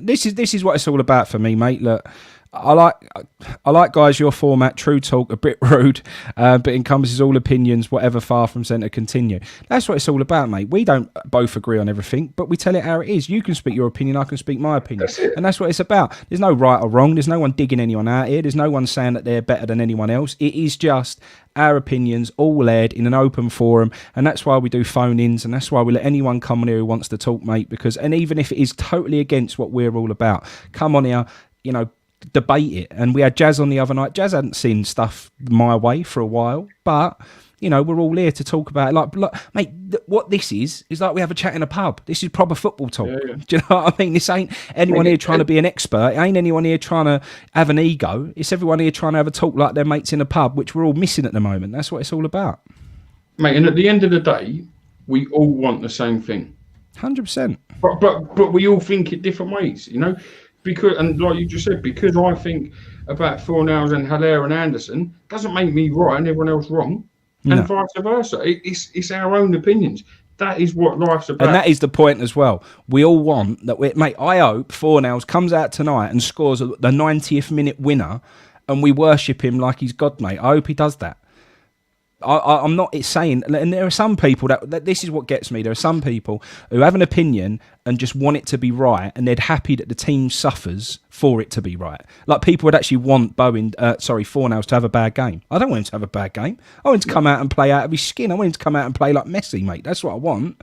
S2: This is what it's all about for me, mate. Look, I like guys, your format, true talk, a bit rude, but encompasses all opinions, whatever far from centre continue. That's what it's all about, mate. We don't both agree on everything, but we tell it how it is. You can speak your opinion, I can speak my opinion. And that's what it's about. There's no right or wrong. There's no one digging anyone out here. There's no one saying that they're better than anyone else. It is just our opinions all aired in an open forum, and that's why we do phone-ins, and that's why we let anyone come on here who wants to talk, mate, and even if it is totally against what we're all about, come on here, you know, debate it. And we had Jazz on the other night. Jazz hadn't seen stuff my way for a while, but you know, we're all here to talk about it. Like mate, what this is like we have a chat in a pub. This is proper football talk. Yeah. Do you know what I mean? This ain't anyone here trying to be an expert. It ain't anyone here trying to have an ego. It's everyone here trying to have a talk like their mates in a pub, which we're all missing at the moment. That's what it's all about,
S1: mate. And at the end of the day, we all want the same thing.
S2: 100%.
S1: But we all think it different ways, you know. Because, and like you just said, because I think about Fornals and Haller and Anderson doesn't make me right and everyone else wrong, and vice versa. It's our own opinions. That is what life's about.
S2: And that is the point as well. We all want that. Mate, I hope Fornals comes out tonight and scores the 90th minute winner, and we worship him like he's God, mate. I hope he does that. I'm not saying, and there are some people that this is what gets me. There are some people who have an opinion and just want it to be right, and they're happy that the team suffers for it to be right. Like people would actually want Fornals to have a bad game. I don't want him to have a bad game. I want him to come out and play out of his skin. I want him to come out and play like Messi, mate. That's what I want.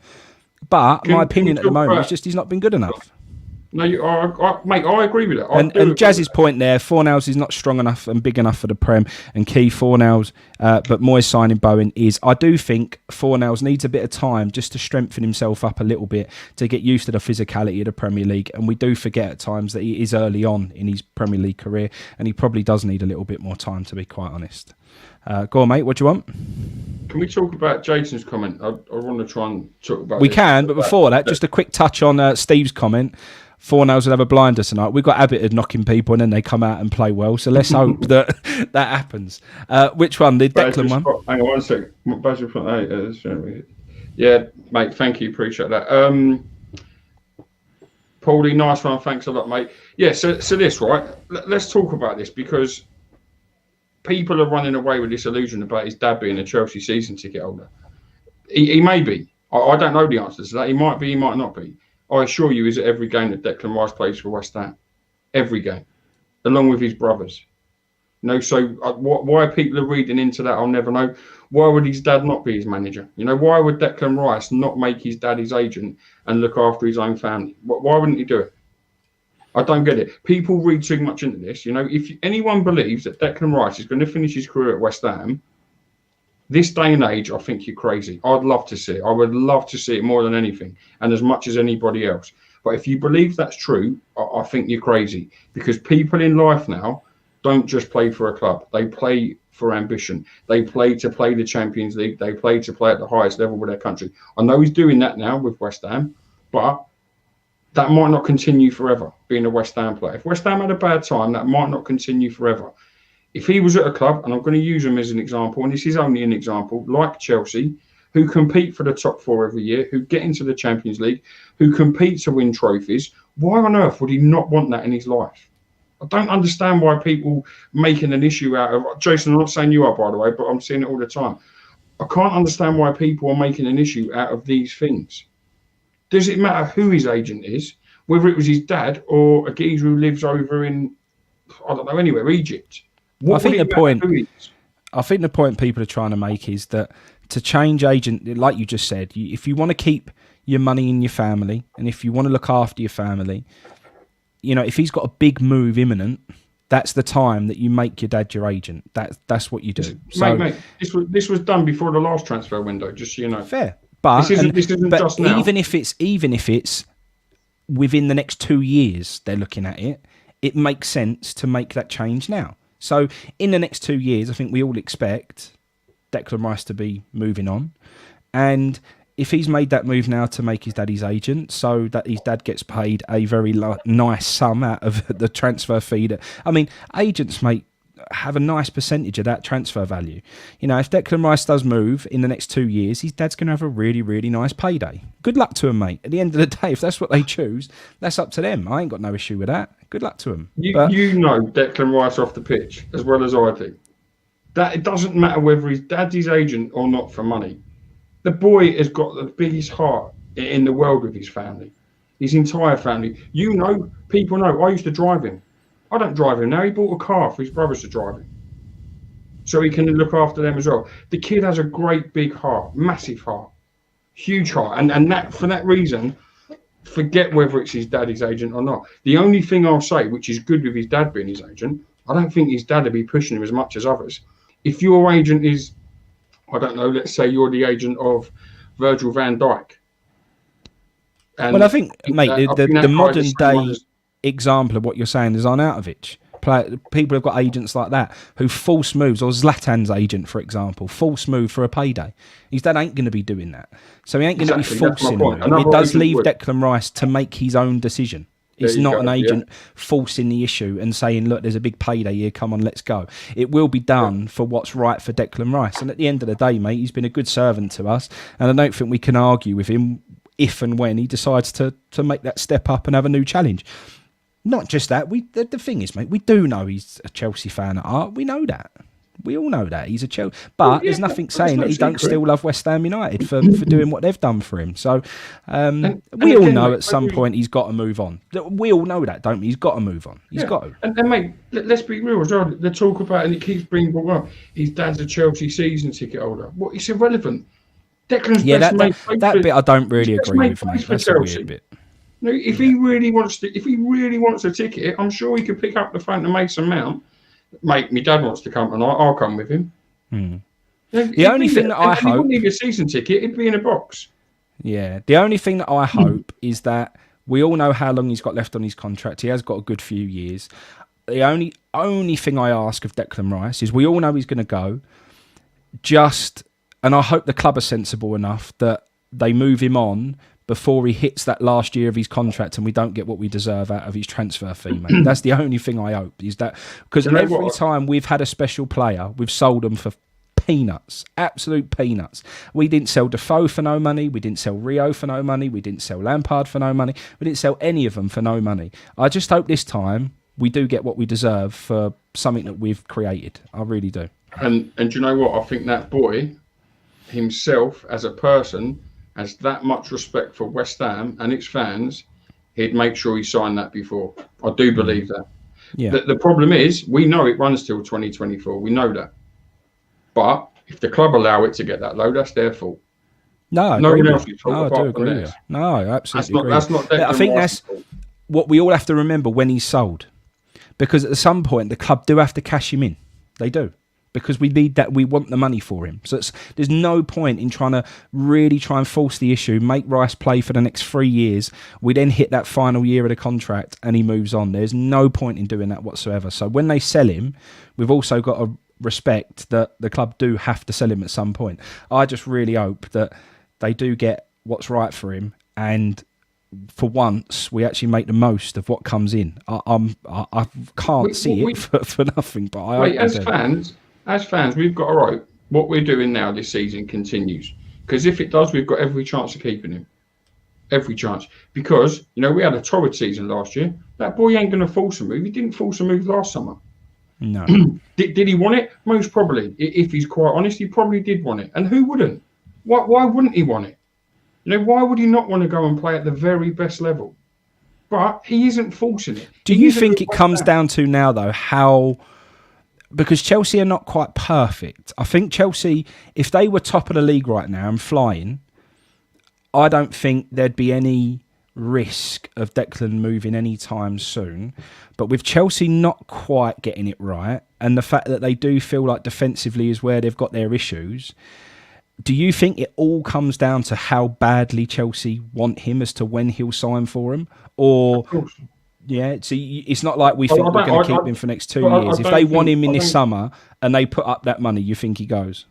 S2: But my opinion at the moment is just he's not been good enough.
S1: No, mate, I agree with it.
S2: And Jazz's point there, Fornals is not strong enough and big enough for the Prem, and key Fornals, but Moyes signing Bowen is. I do think Fornals needs a bit of time just to strengthen himself up a little bit to get used to the physicality of the Premier League, and we do forget at times that he is early on in his Premier League career, and he probably does need a little bit more time, to be quite honest. Go on, mate, what do you want?
S1: Can we talk about Jason's comment? I want to try and talk about
S2: We can, but before that, just a quick touch on Steve's comment. Fornals will have a blinder tonight. We've got habit of knocking people and then they come out and play well. So let's hope that happens. Which one? The Declan one?
S1: Hang on 1 second. Yeah, mate, thank you. Appreciate that. Paulie, nice one. Thanks a lot, mate. Yeah, so this, right? Let's talk about this because people are running away with this illusion about his dad being a Chelsea season ticket holder. He may be. I don't know the answer to that. He might be, he might not be. I assure you, is at every game that Declan Rice plays for West Ham. Every game, along with his brothers. So why people are reading into that, I'll never know. Why would his dad not be his manager? Why would Declan Rice not make his dad his agent and look after his own family? Why wouldn't he do it? I don't get it. People read too much into this. If anyone believes that Declan Rice is going to finish his career at West Ham, this day and age, I think you're crazy. I'd love to see it. I would love to see it more than anything, and as much as anybody else. But if you believe that's true, I think you're crazy, because people in life now don't just play for a club. They play for ambition. They play to play the Champions League. They play to play at the highest level with their country. I know he's doing that now with West Ham, but that might not continue forever, being a West Ham player. If West Ham had a bad time, that might not continue forever. If he was at a club, and I'm going to use him as an example, and this is only an example, like Chelsea, who compete for the top 4 every year, who get into the Champions League, who compete to win trophies, why on earth would he not want that in his life? I don't understand why people making an issue out of... Jason, I'm not saying you are, by the way, but I'm seeing it all the time. I can't understand why people are making an issue out of these things. Does it matter who his agent is, whether it was his dad or a geezer who lives over in, I don't know, anywhere, Egypt?
S2: I think the point people are trying to make is that to change agent, like you just said, if you want to keep your money in your family and if you want to look after your family, if he's got a big move imminent, that's the time that you make your dad your agent. That's what you do.
S1: Mate, this was done before the last transfer window, just so you know.
S2: Fair. But
S1: this isn't just now.
S2: Even if it's within the next 2 years they're looking at it, it makes sense to make that change now. So in the next 2 years, I think we all expect Declan Rice to be moving on. And if he's made that move now to make his dad his agent, so that his dad gets paid a very nice sum out of the transfer fee. Agents, mate, have a nice percentage of that transfer value. If Declan Rice does move in the next 2 years, his dad's going to have a really, really nice payday. Good luck to him, mate. At the end of the day, if that's what they choose, that's up to them. I ain't got no issue with that. Good luck to him.
S1: You know Declan Rice off the pitch as well as I do. That it doesn't matter whether his dad's his agent or not for money. The boy has got the biggest heart in the world with his family, his entire family. People know. I used to drive him. I don't drive him now. He bought a car for his brothers to drive him, so he can look after them as well. The kid has a great big heart, massive heart, huge heart, and that for that reason, forget whether it's his dad, his agent or not. The only thing I'll say, which is good with his dad being his agent, I don't think his dad would be pushing him as much as others. If your agent is, I don't know, let's say you're the agent of Virgil van Dijk.
S2: Well, I think, mate, the modern day example of what you're saying is Arnautovic. People have got agents like that who false moves, or Zlatan's agent, for example, false move for a payday. His dad ain't going to be doing that. So he ain't going to be forcing him. It does leave Declan Rice to make his own decision. It's not an agent forcing the issue and saying, look, there's a big payday here, come on, let's go. It will be done for what's right for Declan Rice. And at the end of the day, mate, he's been a good servant to us. And I don't think we can argue with him if and when he decides to make that step up and have a new challenge. Not just that, the thing is, mate, we do know he's a Chelsea fan at heart. We know that. We all know that. He's a Chelsea... But there's nothing saying that he don't still love West Ham United for doing what they've done for him. So we all know at some point he's got to move on. We all know that, don't we? He's got to move on. He's got to.
S1: And mate, let's be real as well. The talk about, and it keeps being brought up, his dad's a Chelsea season ticket holder. Well, it's irrelevant. Declan's
S2: that bit I don't really agree with, mate. That's a weird bit.
S1: No, if he really wants a ticket, I'm sure he could pick up the phone to Mason Mount. Mate, my dad wants to come tonight. I'll come with him.
S2: The only thing that I hope,
S1: he wouldn't need a season ticket. It'd be in a box.
S2: Yeah, the only thing that I hope is that we all know how long he's got left on his contract. He has got a good few years. The only thing I ask of Declan Rice is we all know he's going to go. And I hope the club are sensible enough that they move him on before he hits that last year of his contract and we don't get what we deserve out of his transfer fee, mate. That's the only thing I hope, is that, because every time we've had a special player, we've sold them for peanuts, absolute peanuts. We didn't sell Defoe for no money, we didn't sell Rio for no money, we didn't sell Lampard for no money, we didn't sell any of them for no money. I just hope this time we do get what we deserve for something that we've created. I really do.
S1: And do you know what? I think that boy himself as a person has that much respect for West Ham and its fans, he'd make sure he signed that before. I do believe that.
S2: Yeah.
S1: The problem is, we know it runs till 2024. We know that. But if the club allow it to get that low, that's their fault.
S2: No,
S1: no one else's fault.
S2: No, I do agree with you. No, absolutely agree.
S1: That's not Declan
S2: I think
S1: Rice's
S2: that's
S1: fault.
S2: what we all have to remember when he's sold. Because at some point, the club do have to cash him in. They do. Because we need that. We want the money for him. So there's no point in trying to really try and force the issue, make Rice play for the next 3 years. We then hit that final year of the contract and he moves on. There's no point in doing that whatsoever. So when they sell him, we've also got to respect that the club do have to sell him at some point. I just really hope that they do get what's right for him, and for once we actually make the most of what comes in. I can't see it for nothing, but I hope
S1: as fans, we've got to hope what we're doing now this season continues, because if it does, we've got every chance of keeping him. Every chance. Because, we had a torrid season last year. That boy ain't going to force a move. He didn't force a move last summer.
S2: No.
S1: Did he want it? Most probably. If he's quite honest, he probably did want it. And who wouldn't? Why wouldn't he want it? Why would he not want to go and play at the very best level? But he isn't forcing it.
S2: Do you think it comes down to now, though, how... Because Chelsea are not quite perfect. I think Chelsea, if they were top of the league right now and flying, I don't think there'd be any risk of Declan moving anytime soon. But with Chelsea not quite getting it right, and the fact that they do feel like defensively is where they've got their issues... Do you think it all comes down to how badly Chelsea want him as to when he'll sign for him? Or, yeah, so it's not like we think we're going to keep him for the next 2 years. If they want him in this summer and they put up that money, you think he goes?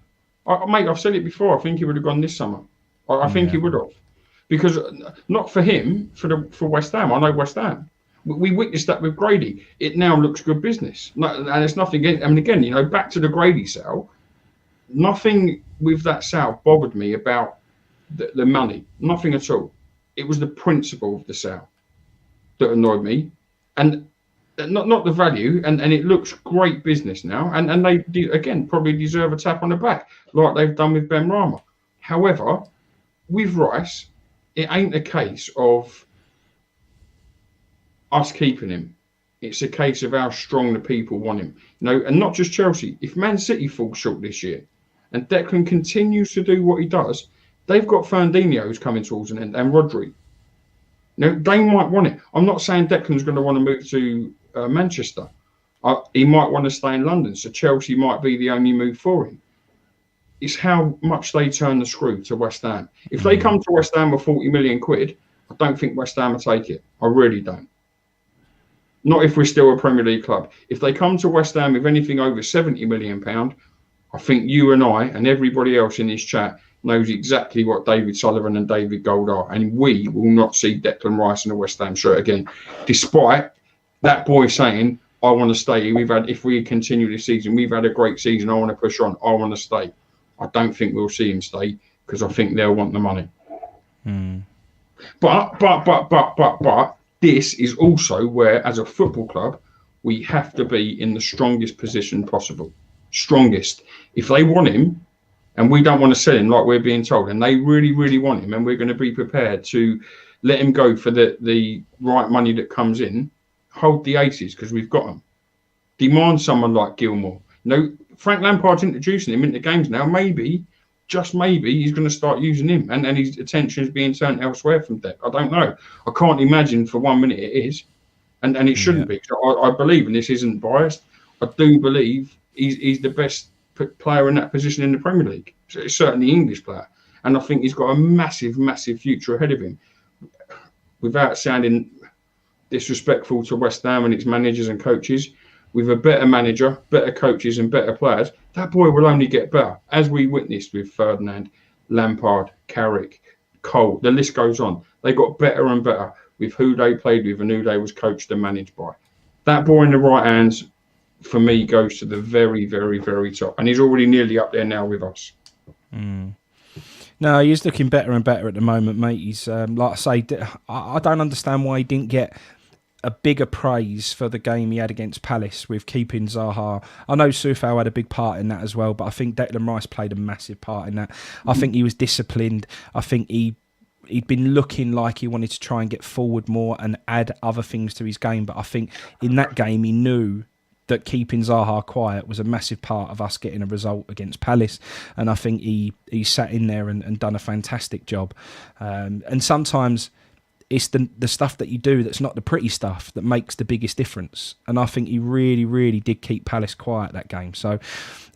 S1: Mate, I've said it before. I think he would have gone this summer. I think he would have. Because, not for him, for West Ham. I know West Ham. We witnessed that with Grady. It now looks good business. And it's nothing, again, back to the Grady sale. Nothing with that sale bothered me about the money. Nothing at all. It was the principle of the sale that annoyed me, and not the value. And it looks great business now. And they again probably deserve a tap on the back, like they've done with Ben Rama. However, with Rice, it ain't a case of us keeping him. It's a case of how strong the people want him. And not just Chelsea. If Man City falls short this year, and Declan continues to do what he does, they've got Fernandinho who's coming towards an end, and Rodri. They might want it. I'm not saying Declan's going to want to move to Manchester. He might want to stay in London, so Chelsea might be the only move for him. It's how much they turn the screw to West Ham. If they come to West Ham with 40 million quid, I don't think West Ham will take it. I really don't. Not if we're still a Premier League club. If they come to West Ham with anything over £70 million, I think you and I and everybody else in this chat knows exactly what David Sullivan and David Gold are. And we will not see Declan Rice in a West Ham shirt again. Despite that boy saying, I want to stay. If we continue this season, we've had a great season. I want to push on. I want to stay. I don't think we'll see him stay because I think they'll want the money. But this is also where, as a football club, we have to be in the strongest position possible. Strongest. If they want him and we don't want to sell him like we're being told, and they really, really want him, and we're going to be prepared to let him go for the right money that comes in, hold the aces because we've got them. Demand someone like Gilmour. Frank Lampard's introducing him into games now. Maybe, just maybe, he's going to start using him and his attention is being turned elsewhere from Dec. I don't know. I can't imagine for 1 minute it is. And it shouldn't be. So I believe, and this isn't biased, I do believe he's the best player in that position in the Premier League. So it's certainly English player. And I think he's got a massive, massive future ahead of him. Without sounding disrespectful to West Ham and its managers and coaches, with a better manager, better coaches and better players, that boy will only get better. As we witnessed with Ferdinand, Lampard, Carrick, Cole, the list goes on. They got better and better with who they played with and who they was coached and managed by. That boy in the right hands, for me, goes to the very, very, very top. And he's already nearly up there now with us.
S2: No, he's looking better and better at the moment, mate. He's, like I say, I don't understand why he didn't get a bigger praise for the game he had against Palace with keeping Zaha. I know Soufal had a big part in that as well, but I think Declan Rice played a massive part in that. I think he was disciplined. I think he'd been looking like he wanted to try and get forward more and add other things to his game. But I think in that game, he knew that keeping Zaha quiet was a massive part of us getting a result against Palace. And I think he sat in there and done a fantastic job. And sometimes it's the stuff that you do that's not the pretty stuff that makes the biggest difference. And I think he really, really did keep Palace quiet that game. So,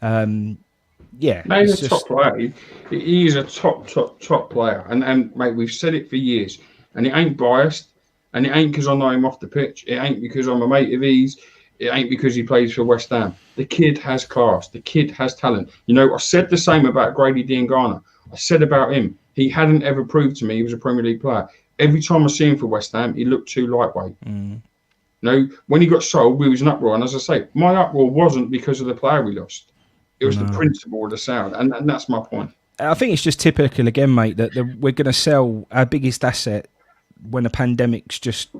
S2: yeah.
S1: He's a top player. He is a top player. And mate, we've said it for years. And it ain't biased. And it ain't because I know him off the pitch. It ain't because I'm a mate of his. It ain't because he plays for West Ham. The kid has class. The kid has talent. You know, I said the same about Grady Diangana. I said about him, he hadn't ever proved to me he was a Premier League player. Every time I see him for West Ham, he looked too lightweight. You know, when he got sold, we was an uproar. And as I say, my uproar wasn't because of the player we lost. It was the principle of the sound. And that's my point.
S2: I think it's just typical again, mate, that we're going to sell our biggest asset when a pandemic's just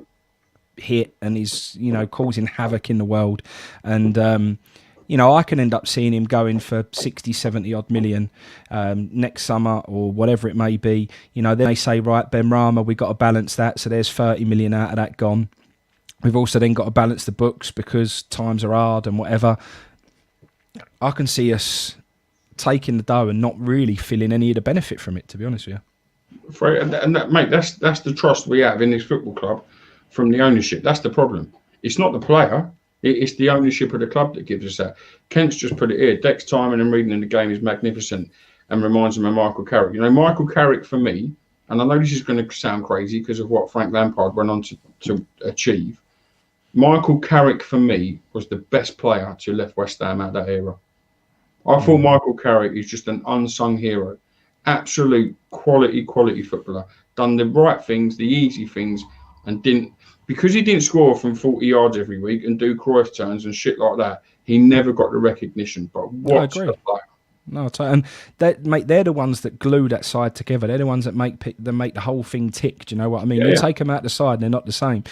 S2: hit and is, you know, causing havoc in the world. And you know, I can end up seeing him going for 60, 70 odd million next summer or whatever it may be. You know, then they say, right, Benrahma, we've got to balance that, so there's 30 million out of that gone. We've also then got to balance the books because times are hard and whatever. I can see us taking the dough and not really feeling any of the benefit from it, to be honest with you.
S1: And that, mate, that's the trust we have in this football club from the ownership. That's the problem. It's not the player. It's the ownership of the club that gives us that. Kent's just put it here. Deck's timing and reading in the game is magnificent and reminds him of Michael Carrick. You know, Michael Carrick for me, and I know this is going to sound crazy because of what Frank Lampard went on to achieve. Michael Carrick for me was the best player to left West Ham at that era. I thought Michael Carrick is just an unsung hero. Absolute quality footballer. Done the right things, the easy things, and because he didn't score from 40 yards every week and do Cruyff turns and shit like that, he never got the recognition. But what a player.
S2: No, and mate, they're the ones that glue that side together. They're the ones that make the whole thing tick. Do you know what I mean? You take them out the side, and they're not the same.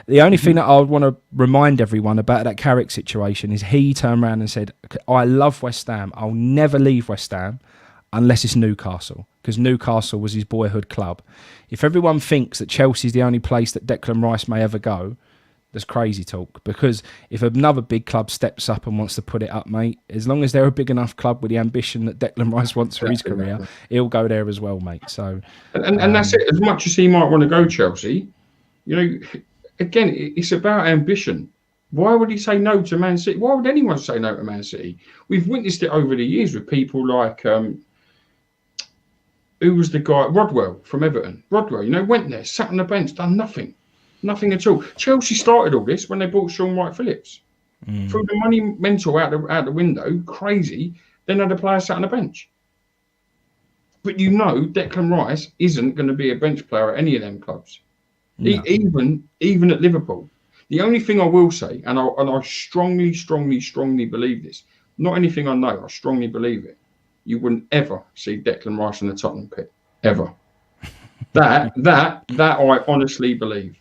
S2: The only thing that I would want to remind everyone about that Carrick situation is he turned around and said, "I love West Ham. I'll never leave West Ham unless it's Newcastle, because Newcastle was his boyhood club." If everyone thinks that Chelsea's the only place that Declan Rice may ever go, that's crazy talk. Because if another big club steps up and wants to put it up, mate, as long as they're a big enough club with the ambition that Declan Rice wants for his career, he'll go there as well, mate. So,
S1: and that's it. As much as he might want to go Chelsea, you know, again, it's about ambition. Why would he say no to Man City? Why would anyone say no to Man City? We've witnessed it over the years with people like who was the guy? Rodwell from Everton. Rodwell, you know, went there, sat on the bench, done nothing at all. Chelsea started all this when they bought Sean Wright-Phillips. Threw the money mental out the window, crazy. Then had a player sat on the bench. But you know, Declan Rice isn't going to be a bench player at any of them clubs, no. even at Liverpool. The only thing I will say, and I strongly believe this. Not anything I know, I strongly believe it. You wouldn't ever see Declan Rice in the Tottenham pit, ever. That I honestly believe.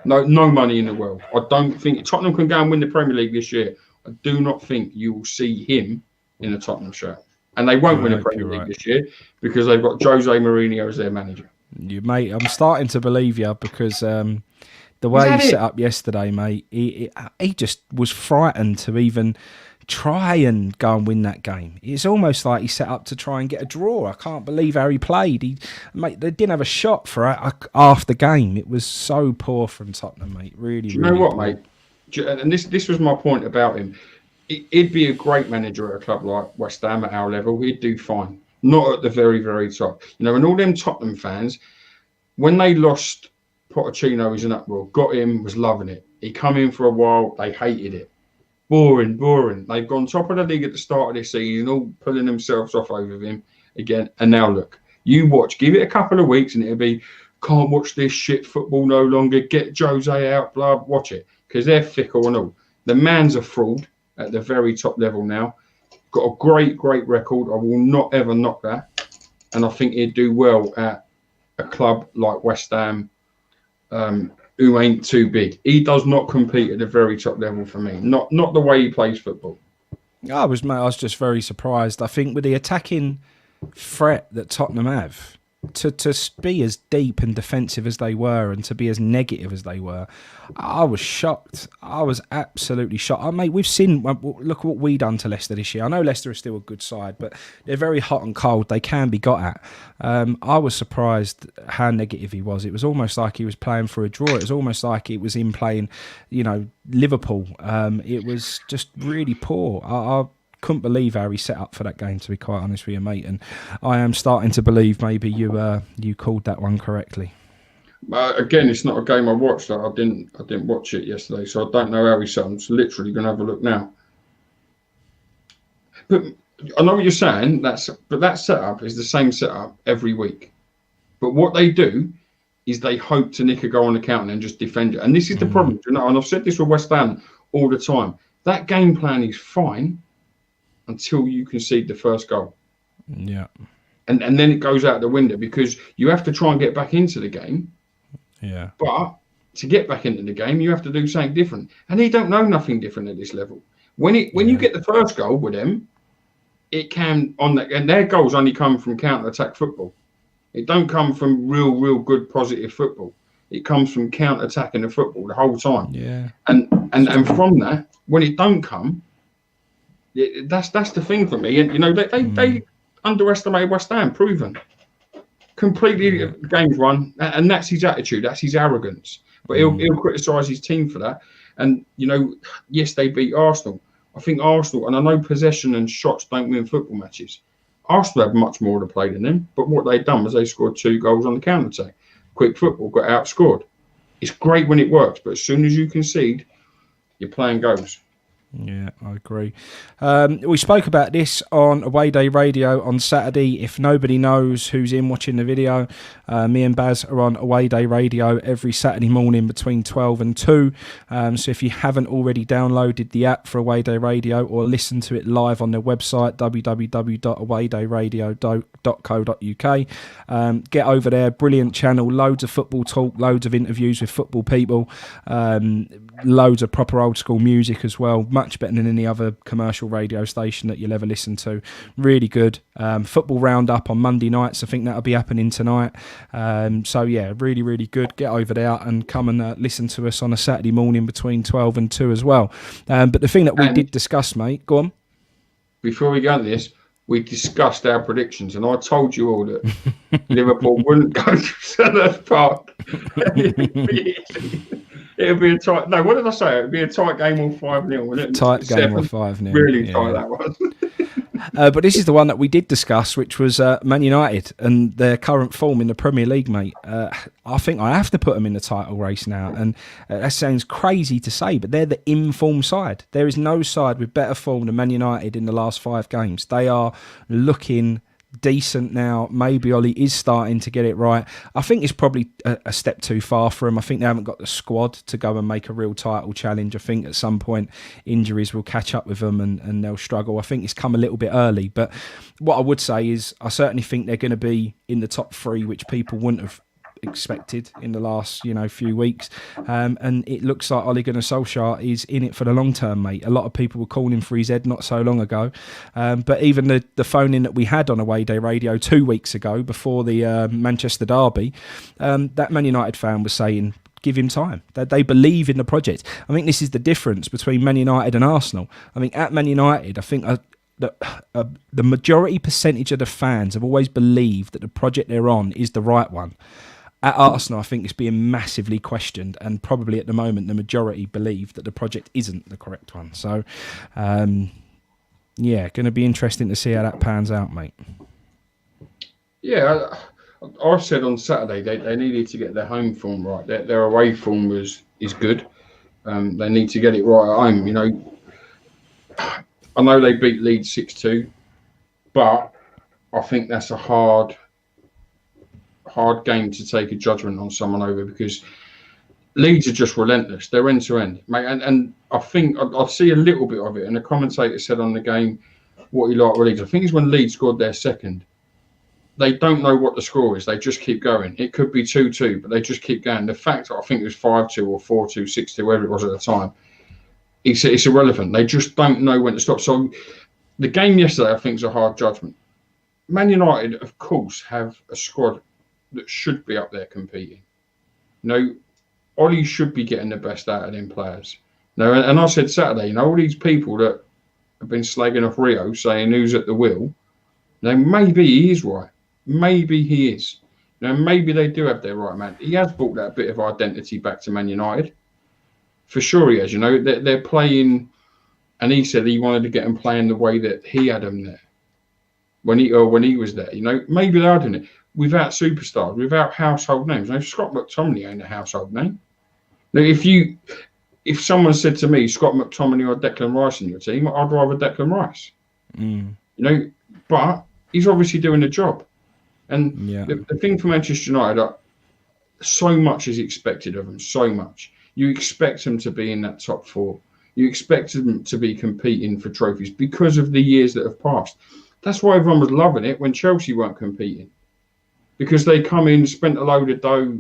S1: No money in the world. I don't think Tottenham can go and win the Premier League this year. I do not think you will see him in a Tottenham shirt. And they won't win a Premier League this year because they've got Jose Mourinho as their manager.
S2: Mate, I'm starting to believe you because the way he set up yesterday, mate, he just was frightened to even try and go and win that game. It's almost like he set up to try and get a draw. I can't believe how he played. Mate, they didn't have a shot for half the game. It was so poor from Tottenham, mate. Really,
S1: do you know what, mate? And this was my point about him. He'd be a great manager at a club like West Ham at our level. He'd do fine. Not at the very, very top. You know, and all them Tottenham fans, when they lost Pochettino, was an uproar. Got him, was loving it. He come in for a while, they hated it. Boring. They've gone top of the league at the start of this season, all pulling themselves off over him again. And now look, you watch, give it a couple of weeks and it'll be, can't watch this shit football no longer, get Jose out, blah, watch it. Because they're fickle and all. The man's a fraud at the very top level now. Got a great record. I will not ever knock that. And I think he'd do well at a club like West Ham. who ain't too big. He does not compete at the very top level for me. Not the way he plays football.
S2: I was just very surprised. I think with the attacking threat that Tottenham have, to be as deep and defensive as they were and to be as negative as they were, I was shocked. I was absolutely shocked. Mate, we've seen, look what we done to Leicester this year. I know Leicester is still a good side, but they're very hot and cold. They can be got at. I was surprised how negative he was. It was almost like he was playing for a draw. It was almost like it was him playing, Liverpool. It was just really poor. I couldn't believe how he set up for that game, to be quite honest with you, mate. And I am starting to believe maybe you called that one correctly.
S1: Again, it's not a game I watched. I didn't watch it yesterday, so I don't know how he set up. I'm just literally going to have a look now. But I know what you're saying. That setup is the same setup every week. But what they do is they hope to nick a goal on the counter and just defend it. And this is the problem, and I've said this with West Ham all the time. That game plan is fine until you concede the first goal.
S2: Yeah.
S1: And then it goes out the window because you have to try and get back into the game.
S2: Yeah.
S1: But to get back into the game, you have to do something different. And they don't know nothing different at this level. When you get the first goal with them, it can and their goals only come from counter-attack football. It don't come from real good positive football. It comes from counter-attacking the football the whole time.
S2: Yeah.
S1: And from that, when it don't come, that's the thing for me. And they underestimated West Ham, proven. Completely game's won, and that's his attitude, that's his arrogance. But he'll criticise his team for that. And yes, they beat Arsenal. I think Arsenal, and I know possession and shots don't win football matches. Arsenal have much more to play than them, but what they've done was they scored 2 goals on the counter-attack. Quick football, got outscored. It's great when it works, but as soon as you concede, your plan goes.
S2: Yeah, I agree. We spoke about this on Away Day Radio on Saturday. If nobody knows who's in watching the video, me and Baz are on Away Day Radio every Saturday morning between 12 and 2. So if you haven't already downloaded the app for Away Day Radio or listened to it live on their website, www.awaydayradio.co.uk, get over there. Brilliant channel. Loads of football talk, loads of interviews with football people, loads of proper old school music as well. Much better than any other commercial radio station that you'll ever listen to. Really good. Football roundup on Monday nights. I think that'll be happening tonight. So yeah, really, really good. Get over there and come and listen to us on a Saturday morning between 12 and 2 as well. But the thing that we did discuss, mate, go on. Before
S1: we go into this, we discussed our predictions, and I told you all that Liverpool wouldn't go to Selhurst Park. It'll be a tight. No, what did I say? It'll be a tight game or 5-0, wouldn't it?
S2: Tight game or 5-0.
S1: Really tight that was.
S2: But this is the one that we did discuss, which was Man United and their current form in the Premier League, mate. I think I have to put them in the title race now, and that sounds crazy to say, but they're the in-form side. There is no side with better form than Man United in the last 5 games. They are looking decent now. Maybe Ollie is starting to get it right. I think it's probably a step too far for them. I think they haven't got the squad to go and make a real title challenge. I think at some point injuries will catch up with them and they'll struggle. I think it's come a little bit early, but what I would say is I certainly think they're going to be in the top 3, which people wouldn't have expected in the last few weeks, and it looks like Ole Gunnar Solskjaer is in it for the long term, mate. A lot of people were calling for his head not so long ago, but even the phone-in that we had on Away Day Radio 2 weeks ago before the Manchester derby, that Man United fan was saying give him time. They believe in the project. I think this is the difference between Man United and Arsenal. I mean, at Man United, I think the majority percentage of the fans have always believed that the project they're on is the right one. At Arsenal, I think it's being massively questioned, and probably at the moment the majority believe that the project isn't the correct one. So, yeah, going to be interesting to see how that pans out, mate.
S1: Yeah, I said on Saturday they needed to get their home form right. Their away form is good. They need to get it right at home. I know they beat Leeds 6-2, but I think that's a hard game to take a judgment on someone over, because Leeds are just relentless. They're end to end, mate. And I think I see a little bit of it. And the commentator said on the game what he liked with Leeds. I think it's when Leeds scored their second. they don't know what the score is. They just keep going. It could be 2-2, but they just keep going. The fact that I think it was 5-2 or 4-2, 6-2, whatever it was at the time, it's irrelevant. They just don't know when to stop. So the game yesterday, I think, is a hard judgment. Man United, of course, have a squad that should be up there competing. You know, Ollie should be getting the best out of them players. No, and I said Saturday, you know, all these people that have been slagging off Rio, saying who's at the wheel, now maybe he is right. Maybe he is. You know, maybe they do have their right man. He has brought that bit of identity back to Man United. For sure he has. You know, they're playing, and he said he wanted to get them playing the way that he had them there. When he was there. You know, maybe they are doing it without superstars, without household names. Now, Scott McTominay ain't a household name. Now, if someone said to me, Scott McTominay or Declan Rice in your team, I'd rather Declan Rice. You know, but he's obviously doing the job. And the thing for Manchester United, so much is expected of them, so much. You expect them to be in that top four. You expect them to be competing for trophies because of the years that have passed. That's why everyone was loving it when Chelsea weren't competing. Because they come in, spent a load of dough,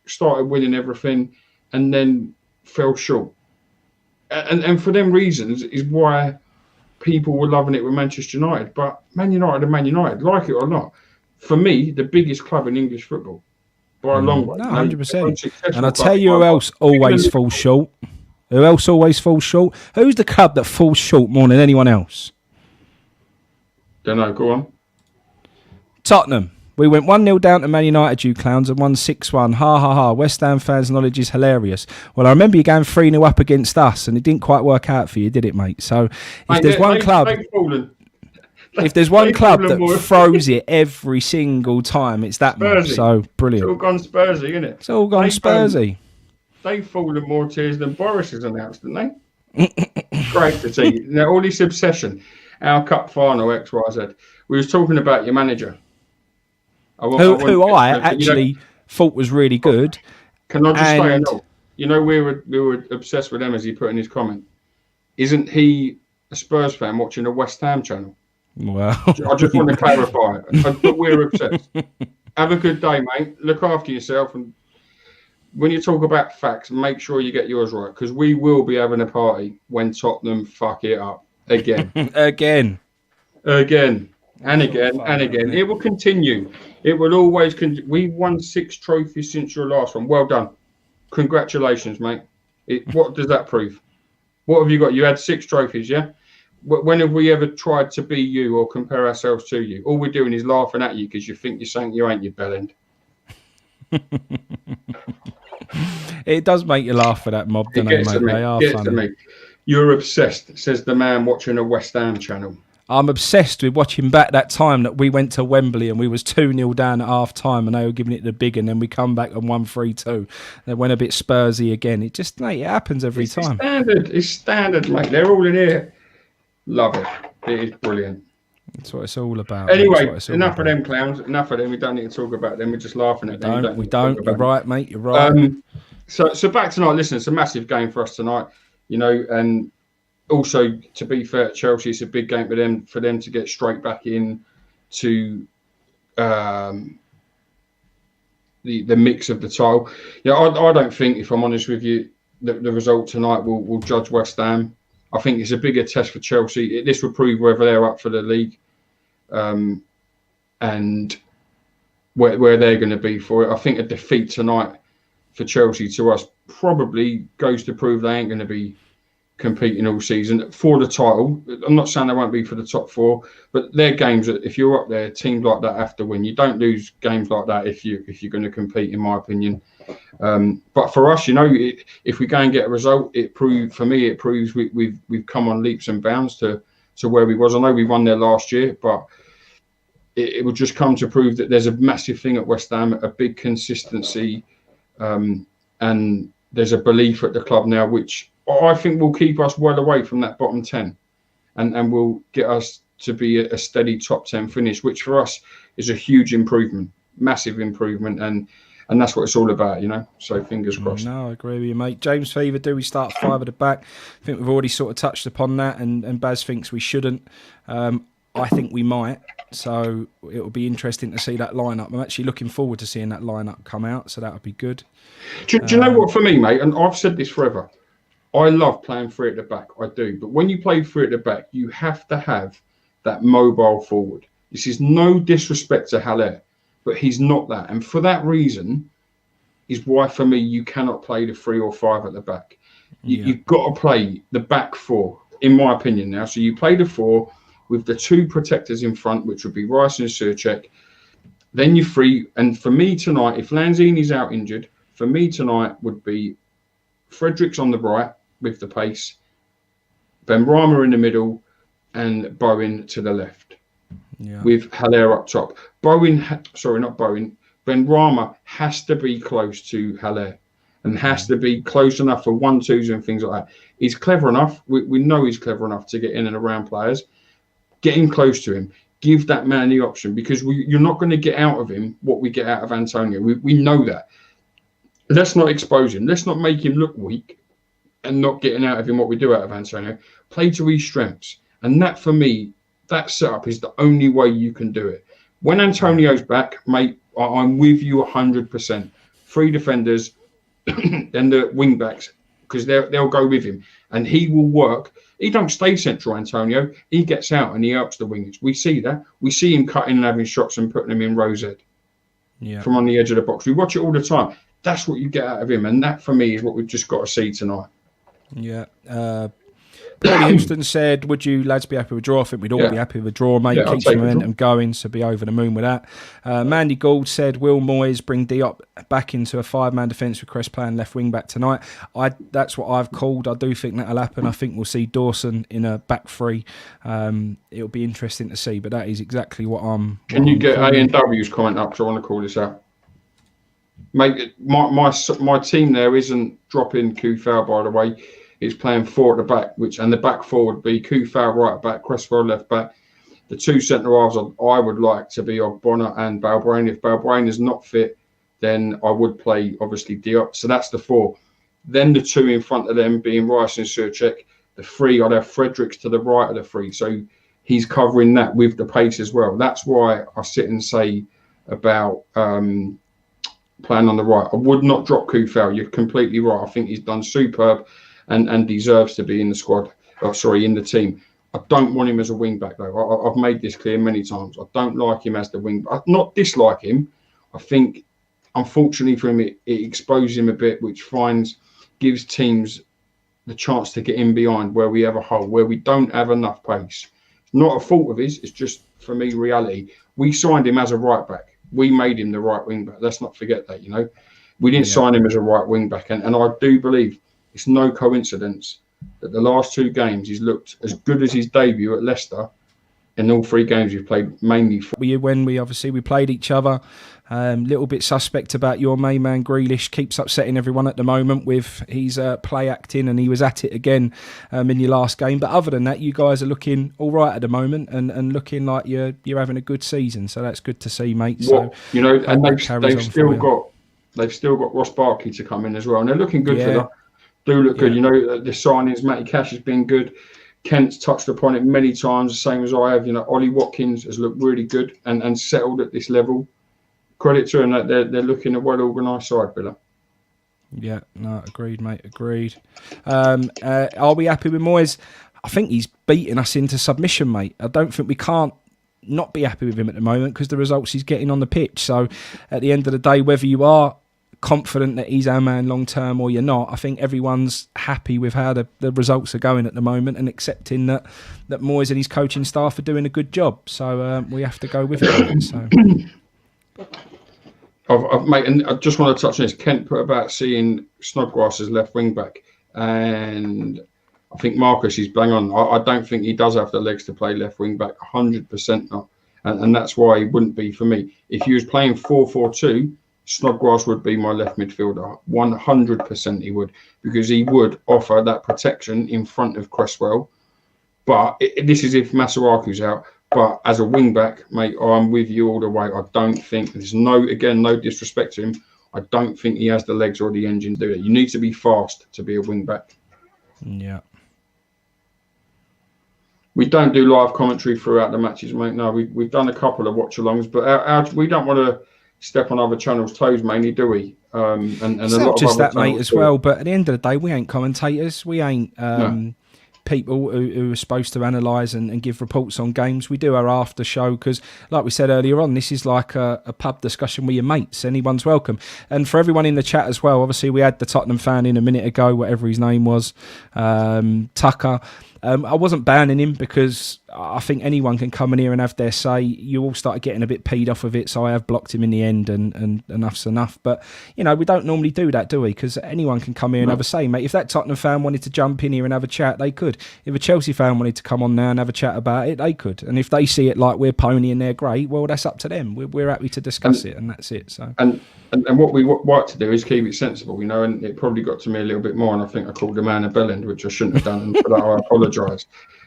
S1: started winning everything, and then fell short. And for them reasons is why people were loving it with Manchester United. But Man United and Man United, like it or not, for me, the biggest club in English football by a long way.
S2: No, 100%. And I'll tell you who else always falls short. Who else always falls short? Who's the club that falls short more than anyone else?
S1: Don't know, go on.
S2: Tottenham. We went 1-0 down to Man United, you clowns, and won 6-1. Ha ha ha. West Ham fans' knowledge is hilarious. Well, I remember you going 3-0 up against us, and it didn't quite work out for you, did it, mate? So if there's one club... If there's one club that throws it every single time, it's that one. So brilliant.
S1: It's all gone Spursy, isn't it?
S2: It's all gone Spursy.
S1: They've fallen more tears than Boris has announced, didn't they? Great to see. Now, all this obsession, our cup final, XYZ. We was talking about your manager.
S2: Who I actually thought was really good.
S1: Can I just say a note? You know, we were obsessed with him, as he put in his comment. Isn't he a Spurs fan watching a West Ham channel?
S2: Well,
S1: I just want to clarify it. But we're obsessed. Have a good day, mate. Look after yourself. And when you talk about facts, make sure you get yours right, because we will be having a party when Tottenham fuck it up again.
S2: Again.
S1: And again. It will continue. It will always continue. We've won 6 trophies since your last one. Well done. Congratulations, mate. What does that prove? What have you got? You had 6 trophies, yeah? When have we ever tried to be you or compare ourselves to you? All we're doing is laughing at you because you think you're saying you ain't, you bellend.
S2: It does make you laugh for that mob, doesn't it, mate? They are funny.
S1: You're obsessed, says the man watching a West Ham channel.
S2: I'm obsessed with watching back that time that we went to Wembley and we was 2-0 down at half time and they were giving it the big, and then we come back and won 3-2. They went a bit Spursy again. It just, mate, it happens every time.
S1: It's standard, mate. They're all in here. Love it. It is brilliant.
S2: That's what it's all about.
S1: Anyway, enough of them clowns. Enough of them. We don't need to talk about them. We're just laughing at them.
S2: We don't. You're right, mate. You're right.
S1: So back tonight. Listen, it's a massive game for us tonight. You know, and also, to be fair, Chelsea, it's a big game for them to get straight back in to the mix of the title. Yeah, I don't think, if I'm honest with you, that the result tonight will judge West Ham. I think it's a bigger test for Chelsea. This will prove whether they're up for the league, and where they're going to be for it. I think a defeat tonight for Chelsea to us probably goes to prove they ain't going to be competing all season for the title. I'm not saying they won't be for the top 4, but they're games that if you're up there, teams like that have to win. You don't lose games like that if you're going to compete, in my opinion. But for us, you know, if we go and get a result, it proves we've come on leaps and bounds to where we was. I know we won there last year, but it will just come to prove that there's a massive thing at West Ham, a big consistency, and there's a belief at the club now, which I think will keep us well away from that bottom 10, and will get us to be a steady top 10 finish, which for us is a huge improvement, massive improvement, and that's what it's all about, you know. So fingers crossed.
S2: No, I agree with you, mate. James Fever, do we start 5 at the back? I think we've already sort of touched upon that, and Baz thinks we shouldn't. I think we might. So it'll be interesting to see that lineup. I'm actually looking forward to seeing that lineup come out. So that'll be good.
S1: Do you know what, for me, mate, and I've said this forever, I love playing three at the back. I do. But when you play three at the back, you have to have that mobile forward. This is no disrespect to Haller, but he's not that. And for that reason is why, for me, you cannot play the 3 or 5 at the back. You've got to play the back 4, in my opinion now. So you play the 4 with the 2 protectors in front, which would be Rice and Souček. Then you're free. And for me tonight, if Lanzini's out injured, for me tonight would be Fredericks on the right with the pace, Benrahma in the middle, and Bowen to the left, with Haller up top. Benrahma has to be close to Haller and has to be close enough for 1-2s and things like that. He's clever enough. We know he's clever enough to get in and around players. Get him close to him. Give that man the option, because you're not going to get out of him what we get out of Antonio. We know that. Let's not expose him. Let's not make him look weak and not getting out of him what we do out of Antonio. Play to his strengths. And that, for me, that setup is the only way you can do it. When Antonio's back, mate, I'm with you 100%. 3 defenders, then the wing backs, because they'll go with him. And he will work. He don't stay central, Antonio. He gets out and he helps the wingers. We see that. We see him cutting and having shots and putting them in row Z from on the edge of the box. We watch it all the time. That's what you get out of him. And that, for me, is what we've just got to see tonight.
S2: Yeah. Paulie Houston said, would you lads be happy with a draw? I think we'd all be happy with a draw, mate. Keeps the momentum going, so be over the moon with that. Mandy Gould said, will Moyes bring Diop back into a 5-man defence with Crest playing left wing back tonight? That's what I've called. I do think that'll happen. I think we'll see Dawson in a back 3. It'll be interesting to see, but that is exactly what I'm...
S1: Can you get A&W's comment up? Because I want to call this out. Mate, my team there isn't dropping Kufau, by the way. It's playing 4 at the back, and the back 4 would be Kufau right back, Cresswell left back. The 2 centre halves I would like to be Ogbonna and Balbrain. If Balbrain is not fit, then I would play, obviously, Diop. So that's the 4. Then the 2 in front of them being Rice and Souček. The 3, I'd have Fredericks to the right of the 3. So he's covering that with the pace as well. That's why I sit and say about playing on the right. I would not drop Kufau. You're completely right. I think he's done superb. And deserves to be in the squad, in the team. I don't want him as a wing back, though. I've made this clear many times. I don't like him as the wing back. I not dislike him. I think, unfortunately for him, it exposes him a bit, which gives teams the chance to get in behind where we have a hole, where we don't have enough pace. It's not a fault of his. It's just, for me, reality. We signed him as a right back. We made him the right wing back. Let's not forget that, We didn't sign him as a right wing back. And I do believe it's no coincidence that the last 2 games he's looked as good as his debut at Leicester in all 3 games we've played, mainly for.
S2: When we played each other, little bit suspect about your main man Grealish. Keeps upsetting everyone at the moment with his play acting, and he was at it again in your last game. But other than that, you guys are looking all right at the moment and looking like you're having a good season. So that's good to see, mate. So
S1: and they've still got Ross Barkley to come in as well, and they're looking good for that. Do look good. The signings, Matty Cash has been good. Kent's touched upon it many times, the same as I have. Ollie Watkins has looked really good and settled at this level. Credit to them that they're looking a well-organised side, Villa.
S2: Yeah, no, agreed, mate, agreed. Are we happy with Moyes? I think he's beating us into submission, mate. I don't think we can't not be happy with him at the moment because the results he's getting on the pitch. So at the end of the day, whether you are confident that he's our man long term or you're not, I think everyone's happy with how the results are going at the moment and accepting that Moyes and his coaching staff are doing a good job. So we have to go with it. So.
S1: Mate, and I just want to touch on this. Kent put about seeing Snodgrass as left wing back, and I think Marcus is bang on. I don't think he does have the legs to play left wing back, 100% not, and that's why he wouldn't be for me. If he was playing 4-4-2, Snodgrass would be my left midfielder, 100% he would, because he would offer that protection in front of Cresswell. But this is if Masuaku's out. But as a wing back, mate, I'm with you all the way. I don't think there's no disrespect to him. I don't think he has the legs or the engine to do it. You need to be fast to be a wing back.
S2: Yeah.
S1: We don't do live commentary throughout the matches, mate. No, we've done a couple of watch-alongs, but we don't want to step on other channels' toes, mainly, do we? And
S2: It's
S1: a
S2: not
S1: lot
S2: just
S1: of other
S2: that, mate, as
S1: do.
S2: well. But at the end of the day, we ain't commentators. We ain't
S1: No.
S2: people who are supposed to analyse and give reports on games. We do our after show because, like we said earlier on, this is like a pub discussion with your mates. Anyone's welcome. And for everyone in the chat as well, obviously we had the Tottenham fan in a minute ago, whatever his name was, Tucker. I wasn't banning him because I think anyone can come in here and have their say. You all started getting a bit peed off of it, so I have blocked him in the end, and enough's enough. But, you know, we don't normally do that, do we? Because anyone can come here and have a say, mate. If that Tottenham fan wanted to jump in here and have a chat, they could. If a Chelsea fan wanted to come on now and have a chat about it, they could. And if they see it like we're pony and they're great, well, that's up to them. We're happy to discuss it, and that's it. So.
S1: And what we like to do is keep it sensible, you know, and it probably got to me a little bit more, and I think I called the man a bellend, which I shouldn't have done, and for that I apologise.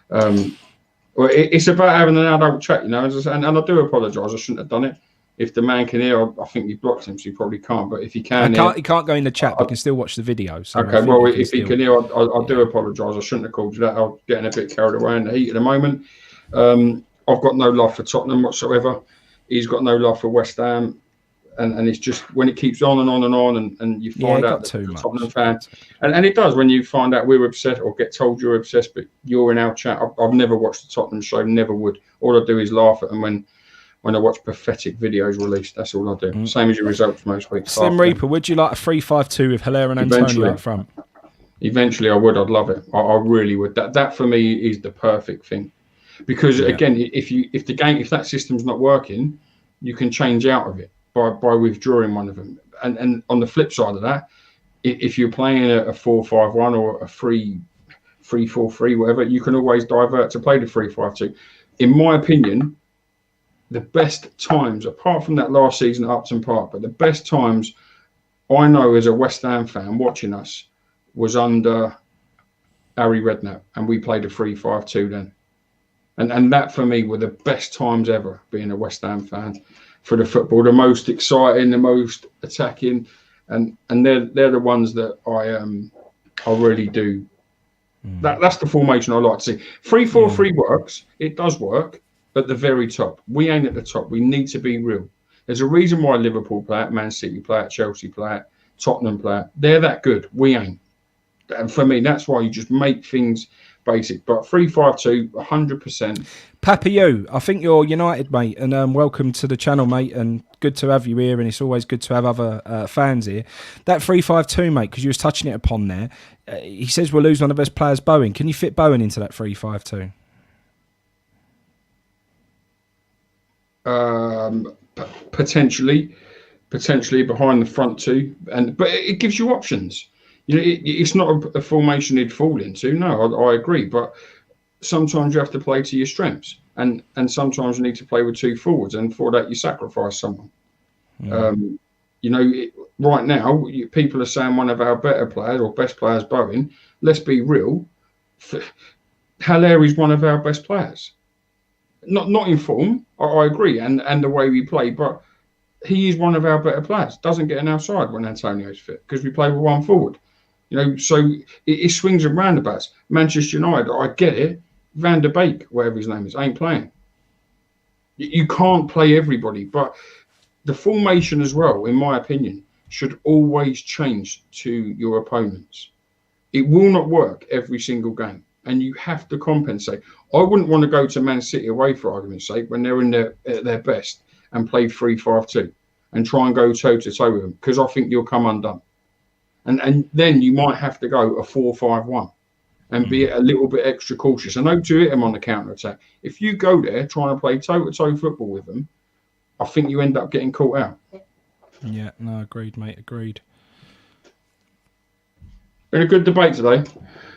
S1: Well, it's about having an adult chat, you know, and I do apologise. I shouldn't have done it. If the man can hear, I think you've blocked him, so he probably can't. But if he can,
S2: he can't go in the chat, but he can still watch the video. So
S1: okay, well, if he can hear, I do apologise. I shouldn't have called you that. I'm getting a bit carried away in the heat at the moment. I've got no love for Tottenham whatsoever. He's got no love for West Ham. And it's just when it keeps on and on and on, and you find out that the Tottenham fan, and it does when you find out we're obsessed or get told you're obsessed, but you're in our chat. I've never watched the Tottenham show, never would. All I do is laugh at them when I watch pathetic videos released. That's all I do. Same as your results most weeks.
S2: Slim Reaper, would you like a 3-5-2 with Hilaire and Antonio up front?
S1: Eventually, I would. I'd love it. I really would. That for me is the perfect thing, because again, if that system's not working, you can change out of it by withdrawing one of them. And on the flip side of that, if you're playing a 4-5-1 or a 3-4-3, whatever, you can always divert to play the 3-5-2. In my opinion, the best times, apart from that last season at Upton Park, but the best times I know as a West Ham fan watching us was under Harry Redknapp, and we played a 3-5-2 then. And that for me were the best times ever being a West Ham fan for the football, the most exciting, the most attacking, and they're the ones that I really do. That's the formation I like to see. 3-4-3 works. It does work at the very top. We ain't at the top. We need to be real. There's a reason why Liverpool play it, Man City play it, Chelsea play it, Tottenham play it. They're that good. We ain't. And for me, that's why you just make things basic. But 3-5-2, 100%.
S2: Papiu, I think you're United, mate, and welcome to the channel, mate, and good to have you here, and it's always good to have other fans here. That 3-5-2, mate, because you was touching it upon there, he says we'll lose one of the best players, Bowen. Can you fit Bowen into that 3-5-2?
S1: Potentially behind the front two, but it gives you options. You know, it's not a formation he'd fall into. No, I agree, but sometimes you have to play to your strengths, and sometimes you need to play with two forwards, and for that you sacrifice someone. You know, right now people are saying one of our better players or best players, Bowen. Let's be real, Haller is one of our best players. Not in form, I agree, and the way we play, but he is one of our better players. Doesn't get an outside when Antonio's fit because we play with one forward. You know, so it swings and roundabouts. Manchester United, I get it. Van der Beek, whatever his name is, ain't playing. You can't play everybody, but the formation as well, in my opinion, should always change to your opponents. It will not work every single game, and you have to compensate. I wouldn't want to go to Man City away, for argument's sake, when they're at their best and play 3-5-2 and try and go toe-to-toe with them, because I think you'll come undone. And then you might have to go a 4-5-1 and be a little bit extra cautious. I know to hit them on the counter-attack. If you go there trying to play toe-to-toe football with them, I think you end up getting caught out.
S2: Yeah, no, agreed, mate, agreed.
S1: Been a good debate today.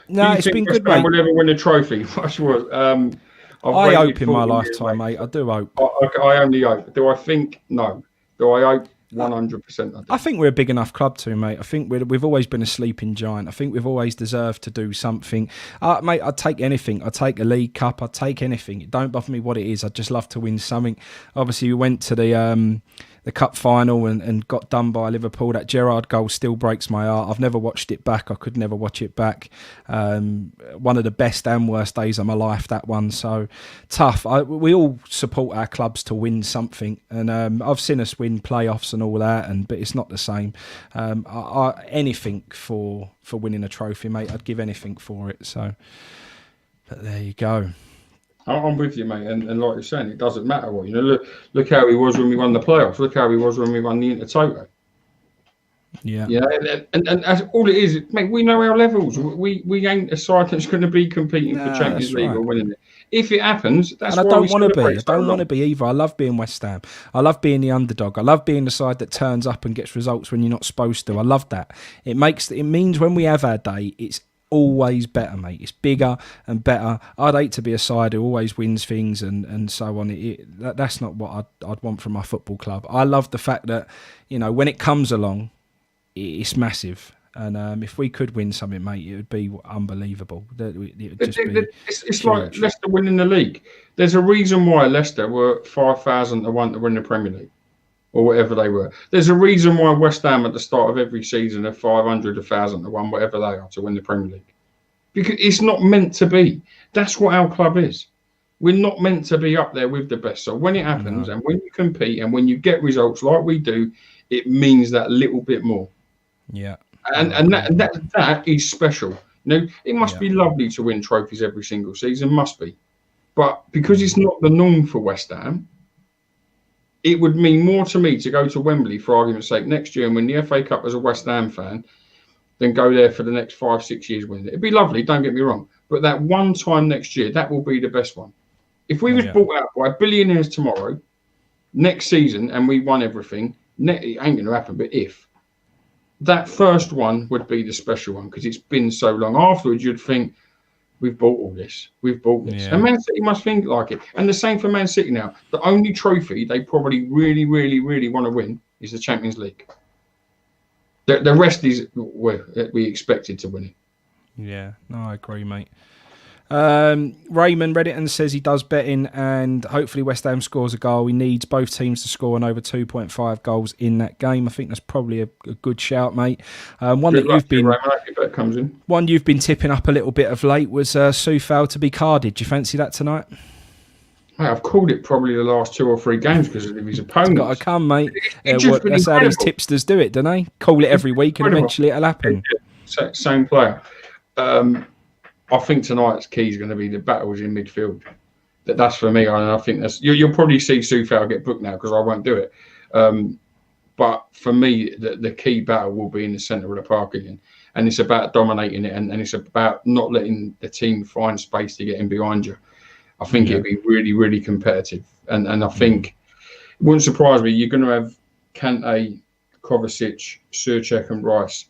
S2: No, it's been good, mate.
S1: We'll never win a trophy. I
S2: hope in my lifetime, mate. I do hope.
S1: I only hope. Do I think? No. Do I hope? 100%.
S2: I think we're a big enough club too, mate. I think we've always been a sleeping giant. I think we've always deserved to do something. Mate, I'd take anything. I'd take a League Cup. I'd take anything. It don't bother me what it is. I'd just love to win something. Obviously, we went to the the cup final and got done by Liverpool. That Gerrard goal still breaks my heart. I've never watched it back. I could never watch it back. One of the best and worst days of my life, that one. So tough. We all support our clubs to win something, and I've seen us win playoffs and all that, but it's not the same. Anything for winning a trophy, mate. I'd give anything for it. So, but there you go.
S1: I'm with you, mate. And like you're saying, it doesn't matter what. Look how he was when we won the playoffs. Look how he was when we won the Intertoto.
S2: Yeah.
S1: And that's all it is. Mate, we know our levels. We ain't a side that's going to be competing for Champions League or winning it. If it happens, that's
S2: and
S1: why
S2: I don't want to be. I don't
S1: long.
S2: want to be either. I love being West Ham. I love being the underdog. I love being the side that turns up and gets results when you're not supposed to. I love that. It means when we have our day, it's always better, mate. It's bigger and better. I'd hate to be a side who always wins things and so on. That's not what I'd want from my football club. I love the fact that, when it comes along, it's massive. And if we could win something, mate, it would be unbelievable.
S1: It's like Leicester winning the league. There's a reason why Leicester were 5,000 to 1 to win the Premier League, or whatever they were. There's a reason why West Ham at the start of every season are 500, 1,000 to 1, whatever they are, to win the Premier League. Because it's not meant to be. That's what our club is. We're not meant to be up there with the best. So when it happens and when you compete and when you get results like we do, it means that little bit more.
S2: Yeah.
S1: And that is special. It must be lovely to win trophies every single season, must be. But because it's not the norm for West Ham, it would mean more to me to go to Wembley, for argument's sake, next year and win the FA Cup as a West Ham fan than go there for the next 5-6 years winning it. It'd be lovely, don't get me wrong. But that one time next year, that will be the best one. If we was bought out by billionaires tomorrow, next season, and we won everything, it ain't going to happen, but if. That first one would be the special one because it's been so long. Afterwards, you'd think, we've bought all this. We've bought this. Yeah. And Man City must think like it. And the same for Man City now. The only trophy they probably really, really, really want to win is the Champions League. The rest is we expected to win it.
S2: Yeah, no, I agree, mate. Raymond Reddington says he does betting and hopefully West Ham scores a goal. He needs both teams to score on over 2.5 goals in that game. I think that's probably a good shout, mate. One you've been tipping up a little bit of late was Soufal to be carded. Do you fancy that tonight?
S1: I've called it probably the last 2 or 3 games because of his opponents.
S2: It's got to come, mate. That's how these tipsters do it, don't they? Call it every week and eventually it'll happen.
S1: Same player. I think tonight's key is going to be the battles in midfield. That's for me, and I think that's you'll probably see Soufal get booked now because I won't do it. But for me, the key battle will be in the centre of the park again, and it's about dominating it, and it's about not letting the team find space to get in behind you. I think it'll be really, really competitive, and I think it wouldn't surprise me. You're going to have Kante, Kovacic, Souček, and Rice.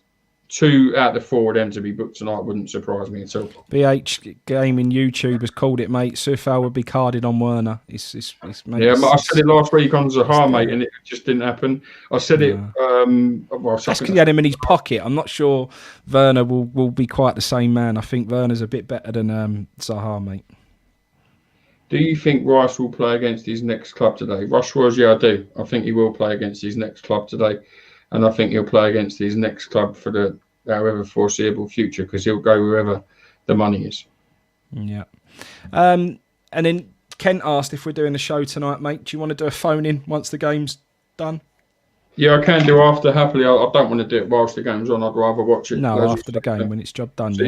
S1: 2 out of the 4 of them to be booked tonight wouldn't surprise me at all.
S2: BH Gaming YouTube has called it, mate. Soufal would be carded on Werner. I said
S1: it last week on Zaha, mate, and it just didn't happen. I said it.
S2: That's because he had him in his pocket. I'm not sure Werner will be quite the same man. I think Werner's a bit better than Zaha, mate.
S1: Do you think Rice will play against his next club today? Rush was, I do. I think he will play against his next club today. And I think he'll play against his next club for the however foreseeable future because he'll go wherever the money is.
S2: Yeah. And then Kent asked if we're doing the show tonight, mate. Do you want to do a phone in once the game's done?
S1: Yeah, I can do after. Happily, I don't want to do it whilst the game's on. I'd rather watch it.
S2: No, after the game when it's job done.
S1: So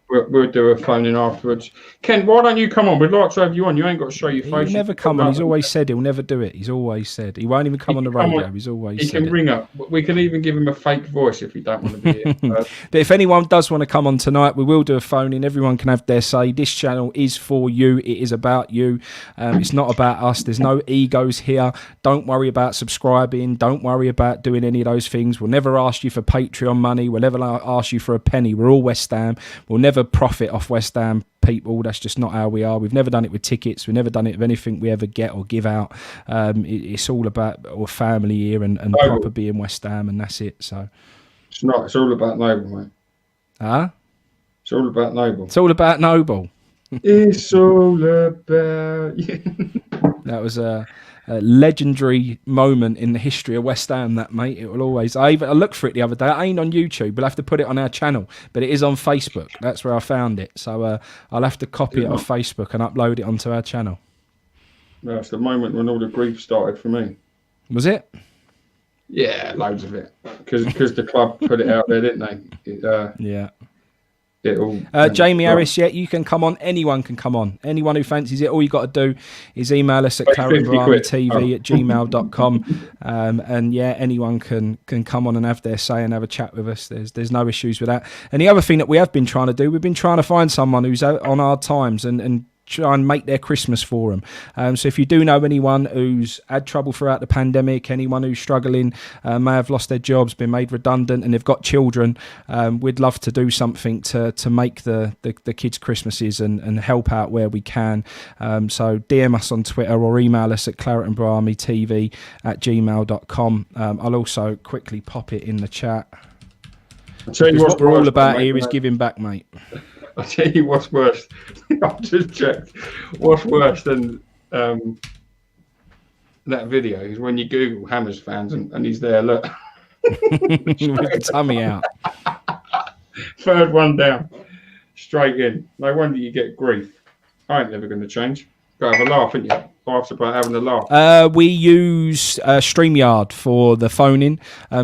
S1: we'll do a phone in afterwards. Ken, why don't you come on? We'd like to have you on. You ain't got to show your face.
S2: He'll never come on. He's always said he'll never do it. He's always said he won't even come on the radio. He's always
S1: he can ring up. We can even give him a fake voice if he don't want to be here.
S2: But if anyone does want to come on tonight, we will do a phone in. Everyone can have their say. This channel is for you. It is about you. It's not about us. There's no egos here. Don't worry about subscribing. Don't worry about doing any of those things. We'll never ask you for Patreon money. We'll never ask you for a penny. We're all West Ham. We'll never profit off West Ham people. That's just not how we are. We've never done it with tickets. We've never done it with anything we ever get or give out. It's all about our family here and proper being West Ham, and that's it. So
S1: it's not. It's all about Noble, mate.
S2: Huh?
S1: It's all about Noble.
S2: It's all about Noble.
S1: It's all about you.
S2: That legendary moment in the history of West Ham, that, mate. It will always. I looked for it the other day. It ain't on YouTube. We'll have to put it on our channel, but it is on Facebook. That's where I found it. So I'll have to copy it off Facebook and upload it onto our channel.
S1: That's the moment when all the grief started for me.
S2: Was it?
S1: Yeah, loads of it. Because the club put it out there, didn't they?
S2: Yeah.
S1: Jamie
S2: Harris, you can come on. Anyone can come on. Anyone who fancies it. All you got to do is email us at claretandbramitv@gmail.com. And anyone can come on and have their say and have a chat with us. There's no issues with that. And the other thing that we have been trying to do, we've been trying to find someone who's on hard times and try and make their Christmas for them. So if you do know anyone who's had trouble throughout the pandemic, anyone who's struggling, may have lost their jobs, been made redundant, and they've got children, we'd love to do something to make the kids' Christmases and help out where we can. So DM us on Twitter or email us at claretandbramitv@gmail.com. I'll also quickly pop it in the chat. What we're all about here is giving back, mate.
S1: I'll tell you what's worse. I've just checked. What's worse than that video is when you Google Hammers fans and he's there. Look,
S2: with the tummy out.
S1: Third one down, straight in. No wonder you get grief. I ain't never going to change. Go have a laugh, ain't you? Laughs about having a laugh.
S2: We use StreamYard for the phone-in.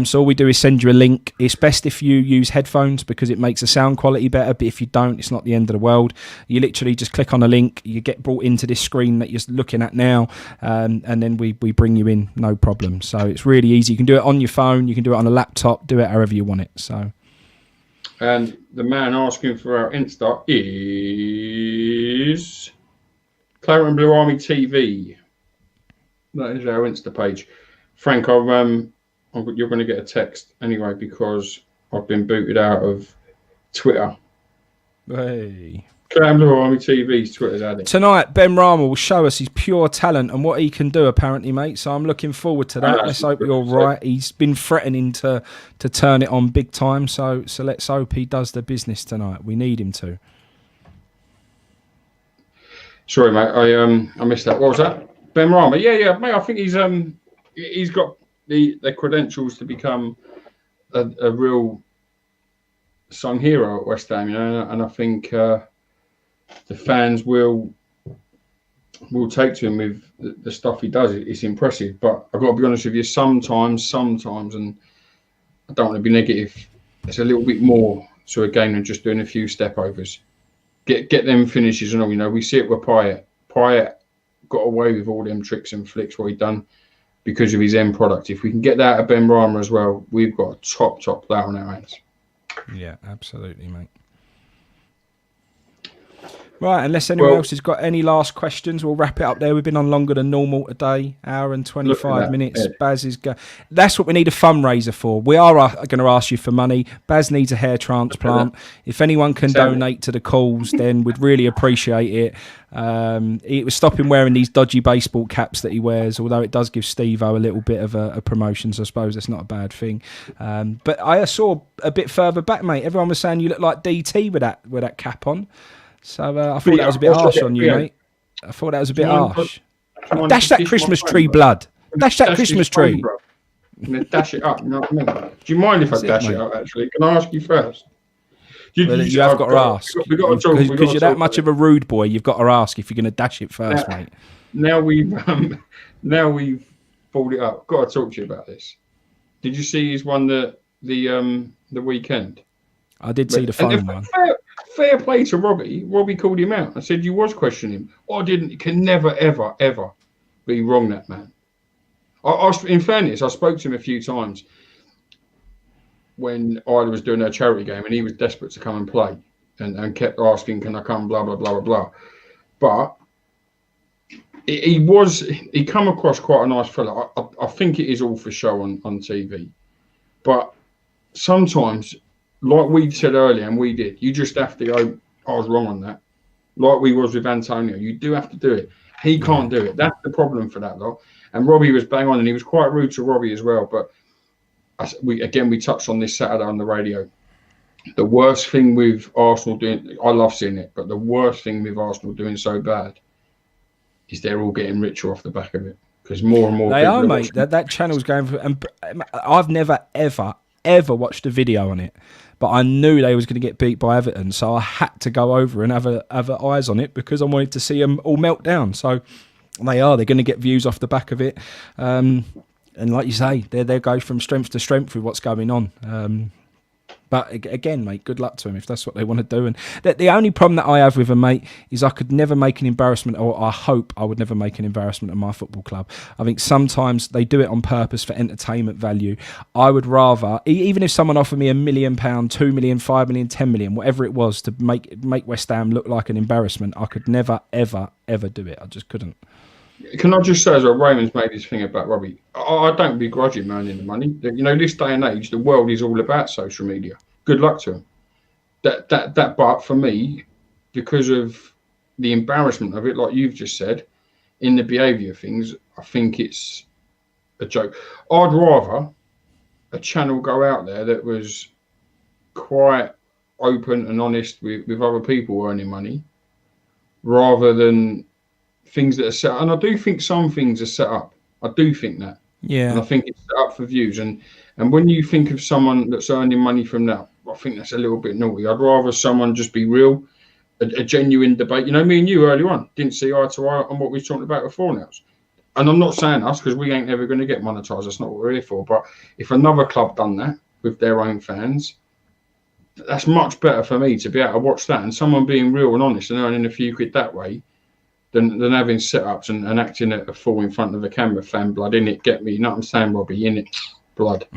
S2: So all we do is send you a link. It's best if you use headphones because it makes the sound quality better. But if you don't, it's not the end of the world. You literally just click on a link. You get brought into this screen that you're looking at now. And then we bring you in, no problem. So it's really easy. You can do it on your phone. You can do it on a laptop. Do it however you want it. So.
S1: And the man asking for our Insta is Claret and Blue Army TV. That is our Insta page. Frank, you're going to get a text anyway because I've been booted out of Twitter.
S2: Hey.
S1: Claret and Blue Army TV's Twitter's added.
S2: Tonight, Ben Rama will show us his pure talent and what he can do, apparently, mate. So I'm looking forward to that. Let's hope you're right. He's been threatening to turn it on big time. So let's hope he does the business tonight. We need him to.
S1: Sorry, mate. I missed that. What was that? Ben Rama. Yeah, mate. I think he's got the credentials to become a real sung hero at West Ham, and I think the fans will take to him with the stuff he does. It's impressive, but I've got to be honest with you. Sometimes, and I don't want to be negative. It's a little bit more to a game than just doing a few step overs. Get them finishes and all. We see it with Payet. Payet got away with all them tricks and flicks what he done because of his end product. If we can get that at Ben Rama as well, we've got a top player on our hands.
S2: Yeah, absolutely, mate. Right, unless anyone else has got any last questions, we'll wrap it up there. We've been on longer than normal today, hour and 25 minutes. Yeah. Baz is that's what we need a fundraiser for. We are going to ask you for money. Baz needs a hair transplant. If anyone can donate to the cause, then we'd really appreciate it. It was stopping wearing these dodgy baseball caps that he wears, although it does give Steve-O a little bit of a promotion, so I suppose that's not a bad thing. But I saw a bit further back, mate, everyone was saying you look like DT with that cap on. So I thought that was a bit harsh on you, mate. I thought that was a bit harsh. Dash that Christmas tree blood. Dash that Christmas tree.
S1: Dash it up, you know what I mean? Do you mind if I dash it up, actually? Can I ask you first?
S2: You have got to ask. Because you're that much of a rude boy, you've got to ask if you're going to dash it first, mate.
S1: Now we've pulled it up. Got to talk to you about this. Did you see he's won the weekend?
S2: I did see the phone one.
S1: Fair play to Robbie. Robbie called him out. I said, you was questioning him. I didn't. It can never, ever, ever be wrong, that man. In fairness, I spoke to him a few times when Ida was doing her charity game and he was desperate to come and play and kept asking, can I come, blah, blah, blah, blah, blah. But he come across quite a nice fella. I think it is all for show on TV. But sometimes, like we said earlier, and we did, you just have to go, I was wrong on that. Like we was with Antonio. You do have to do it. He can't do it. That's the problem for that lot. And Robbie was bang on, and he was quite rude to Robbie as well. But we touched on this Saturday on the radio. The worst thing with Arsenal doing, I love seeing it, but the worst thing with Arsenal doing so bad is they're all getting richer off the back of it. because more and more
S2: They
S1: people
S2: are, mate.
S1: watching.
S2: That channel's going for, and I've never ever watched a video on it, but I knew they was going to get beat by Everton, so I had to go over and have eyes on it because I wanted to see them all melt down. So they're going to get views off the back of it, and like you say, they go from strength to strength with what's going on. But again, mate, good luck to them if that's what they want to do. And the only problem that I have with them, mate, is I could never make an embarrassment, or I hope I would never make an embarrassment of my football club. I think sometimes they do it on purpose for entertainment value. I would rather, even if someone offered me £1 million, 2 million, 5 million, 10 million, whatever it was, to make West Ham look like an embarrassment, I could never, ever, ever do it. I just couldn't.
S1: Can I just say, as well, Raymond's made this thing about Robbie. I don't begrudge him earning the money. You know, this day and age, the world is all about social media. Good luck to him. But for me, because of the embarrassment of it, like you've just said, in the behaviour of things, I think it's a joke. I'd rather a channel go out there that was quite open and honest with other people earning money, rather than things that are set up. And I do think some things are set up. I do think that.
S2: Yeah.
S1: And I think it's set up for views. And when you think of someone that's earning money from that, I think that's a little bit naughty. I'd rather someone just be real, a genuine debate. You know, me and you earlier on didn't see eye to eye on what we were talking about before now. And I'm not saying us, because we ain't ever going to get monetised. That's not what we're here for. But if another club done that with their own fans, that's much better for me to be able to watch that and someone being real and honest and earning a few quid that way than having setups and acting at a fool in front of a camera. Fan blood in it, get me? You know what I'm saying, Robbie? In it, blood.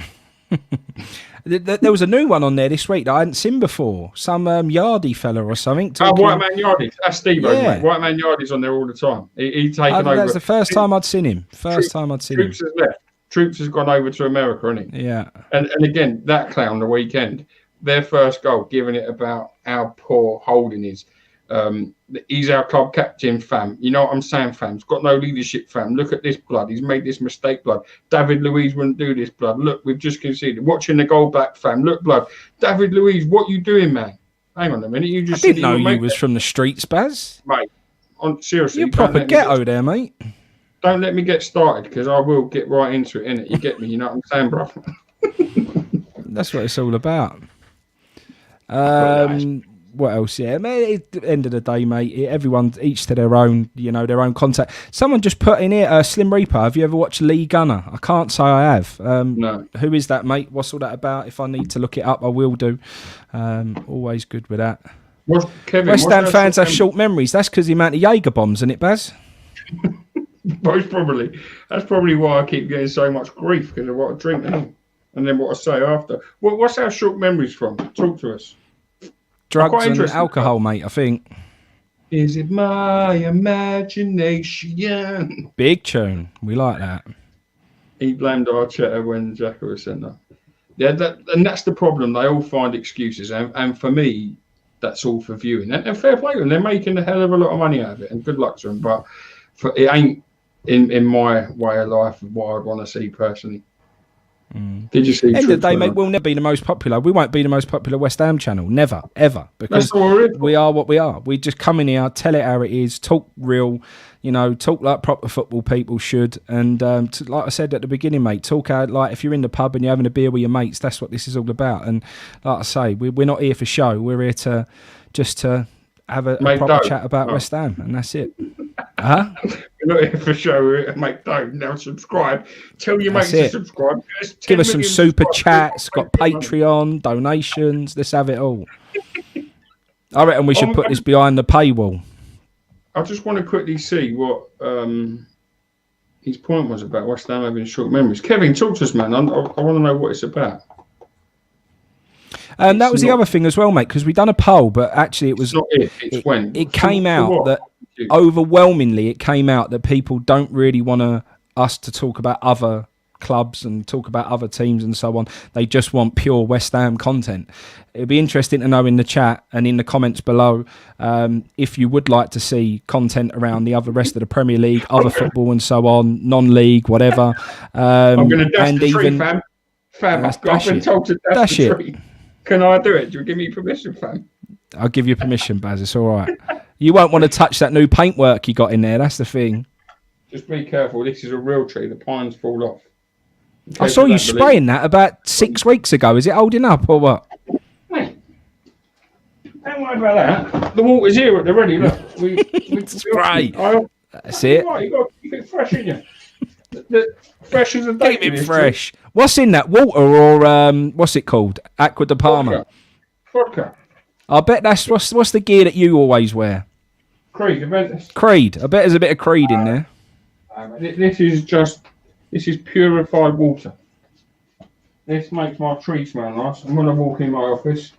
S2: There was a new one on there this week that I hadn't seen before. Some Yardie fella or something.
S1: White Man Yardie. That's Steve,
S2: yeah.
S1: Mate. White Man Yardie's on there all the time. He's taken over.
S2: That's the first time I'd seen him.
S1: Troops has left. Troops has gone over to America, hasn't he?
S2: Yeah.
S1: And again, that clown the weekend, their first goal, giving it about how poor Holding is. He's our club captain, fam. You know what I'm saying, fam? He's got no leadership, fam. Look at this, blood. He's made this mistake, blood. David Luiz wouldn't do this, blood. Look, we've just conceded. Watching the goal back, fam. Look, blood. David Luiz, what you doing, man? Hang on a minute. You just
S2: I didn't know you was from the streets, Baz.
S1: Mate, seriously.
S2: You're proper ghetto there, mate.
S1: Don't let me get started, because I will get right into it, innit? You get me? You know what I'm saying, bro?
S2: That's what it's all about. What else? Yeah, I mean, at the end of the day, mate, everyone each to their own, you know, their own contact. Someone just put in here, Slim Reaper. Have you ever watched Lee Gunner? I can't say I have.
S1: No.
S2: Who is that, mate? What's all that about? If I need to look it up, I will do. Always good with that. West Ham fans have short memories. That's because the amount of Jaeger bombs, isn't it, Baz?
S1: Most probably. That's probably why I keep getting so much grief, because of what I drink and then what I say after. What's our short memories from? Talk to us.
S2: Drugs and alcohol, mate, I think.
S1: Is it my imagination?
S2: Big tune. We like that.
S1: He blamed Arteta when Xhaka was sent off. Yeah, and that's the problem. They all find excuses. And for me, that's all for viewing. And fair play to them. They're making a hell of a lot of money out of it. And good luck to them. But it ain't in my way of life what I'd want to see personally. Did you see?
S2: End of the day, mate, we'll never be the most popular. We won't be the most popular West Ham channel. Never, ever. Because we are what we are. We just come in here, tell it how it is, talk real, you know, talk like proper football people should. And like I said at the beginning, mate, talk out like if you're in the pub and you're having a beer with your mates, that's what this is all about. And like I say, we're not here for show. We're here to have a proper chat about West Ham, and that's it. Huh?
S1: We're not here for show. We're here to make dough. Now subscribe. Tell your mates to subscribe.
S2: Give us some super chats. Got Patreon donations. Let's have it all. I reckon we should put this behind the paywall.
S1: I just want to quickly see what his point was about West Ham having short memories. Kevin, talk to us, man. I want to know what it's about.
S2: And that was the other thing as well, mate, because we done a poll, but actually it was it came out that overwhelmingly it came out that people don't really want us to talk about other clubs and talk about other teams and so on. They just want pure West Ham content. It'd be interesting to know in the chat and in the comments below if you would like to see content around the rest of the Premier League, other football and so on, non-league, whatever.
S1: I'm going to dash the tree, fam. I've been told to dash the tree. Can I do it? Do you give me permission, fam?
S2: I'll give you permission, Baz. It's all right. You won't want to touch that new paintwork you got in there. That's the thing.
S1: Just be careful. This is a real tree. The pines fall off.
S2: I saw you spraying that about 6 weeks ago. Is it holding up or what?
S1: Hey, don't worry about that. The water's here at the ready. Look, we
S2: spray. That's it.
S1: You got to keep it fresh, in you. Fresh as a day.
S2: Keep it fresh. What's in that water, or what's it called? Aqua de Parma.
S1: Vodka.
S2: I bet that's what's the gear that you always wear.
S1: Creed.
S2: I bet there's a bit of Creed in there.
S1: This is purified water. This makes my tree smell nice. And when I walk in my office,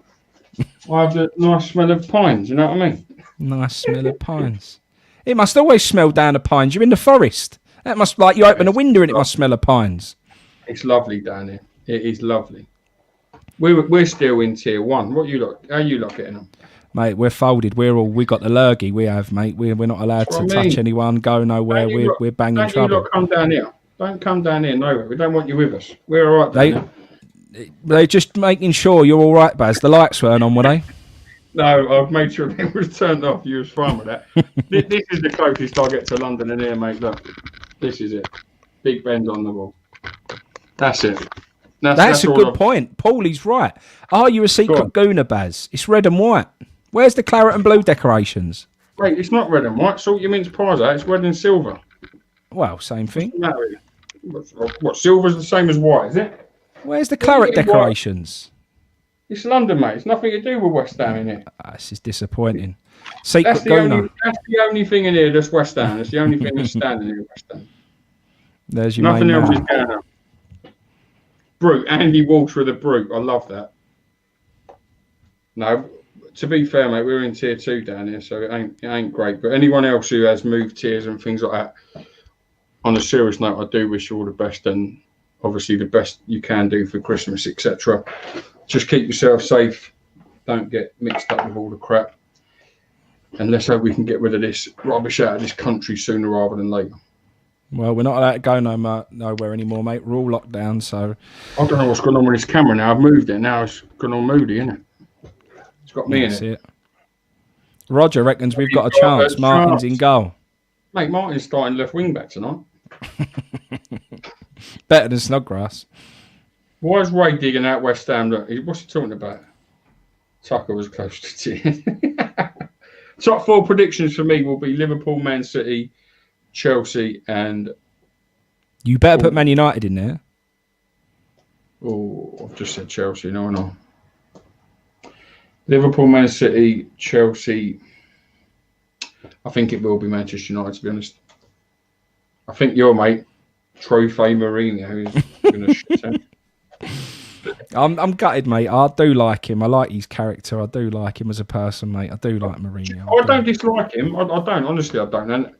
S1: I have the nice smell of pines. You know what I mean?
S2: Nice smell of pines. It must always smell down the pines. You're in the forest. That must, like, you open a window and it must smell of pines.
S1: It's lovely down here. It is lovely. We're still in tier 1. How you lot getting on?
S2: Mate, we're folded. We got the lurgy. We have, mate. We're not allowed to touch anyone, go nowhere. We're banging trouble.
S1: You lot come down here. Don't come down here nowhere. We don't want you with us. We're all right down here.
S2: They're just making sure you're all right, Baz. The lights weren't on, were they?
S1: No, I've made sure it was turned off. You was fine with that. This is the closest I get to London in here, mate. Look, this is it. Big Ben's on the wall. That's it.
S2: That's a good point. Paulie's right. Are you a secret gooner, Baz? It's red and white. Where's the claret and blue decorations?
S1: Wait, it's not red and white. Sort your mince pies out. It's red and silver.
S2: Well, same thing.
S1: What, silver's the same as white, is it?
S2: Where's the claret decorations?
S1: It's London, mate. It's nothing to do with West Ham in it.
S2: This is disappointing. Secret gooner.
S1: That's the only thing in here that's West Ham. That's the only thing that's standing here West Ham.
S2: There's your
S1: nothing
S2: main
S1: else
S2: man.
S1: is going on. Brute. Andy Walsh with a brute. I love that. No, to be fair, mate, we're in tier 2 down here, so it ain't great. But anyone else who has moved tiers and things like that, on a serious note, I do wish you all the best, and obviously the best you can do for Christmas, etc. Just keep yourself safe. Don't get mixed up with all the crap. And let's hope we can get rid of this rubbish out of this country sooner rather than later.
S2: Well, we're not allowed to go nowhere anymore, mate. We're all locked down, so...
S1: I don't know what's going on with this camera now. I've moved it. Now it's gone all moody, isn't it? It's got me in it.
S2: Roger reckons we've got a chance. Martin's in goal.
S1: Mate, Martin's starting left wing back tonight.
S2: Better than Snodgrass.
S1: Why is Ray digging out West Ham? Look, what's he talking about? Tucker was close to tears. Top 4 predictions for me will be Liverpool, Man City, Chelsea, and...
S2: You better put Man United in there.
S1: Oh, I've just said Chelsea. No. Liverpool, Man City, Chelsea. I think it will be Manchester United, to be honest. I think your mate, Troy Mourinho, is going to shit him.
S2: I'm gutted, mate. I do like him. I like his character. I do like him as a person, mate. I do like Mourinho.
S1: I don't dislike him. I don't. Honestly, I don't. And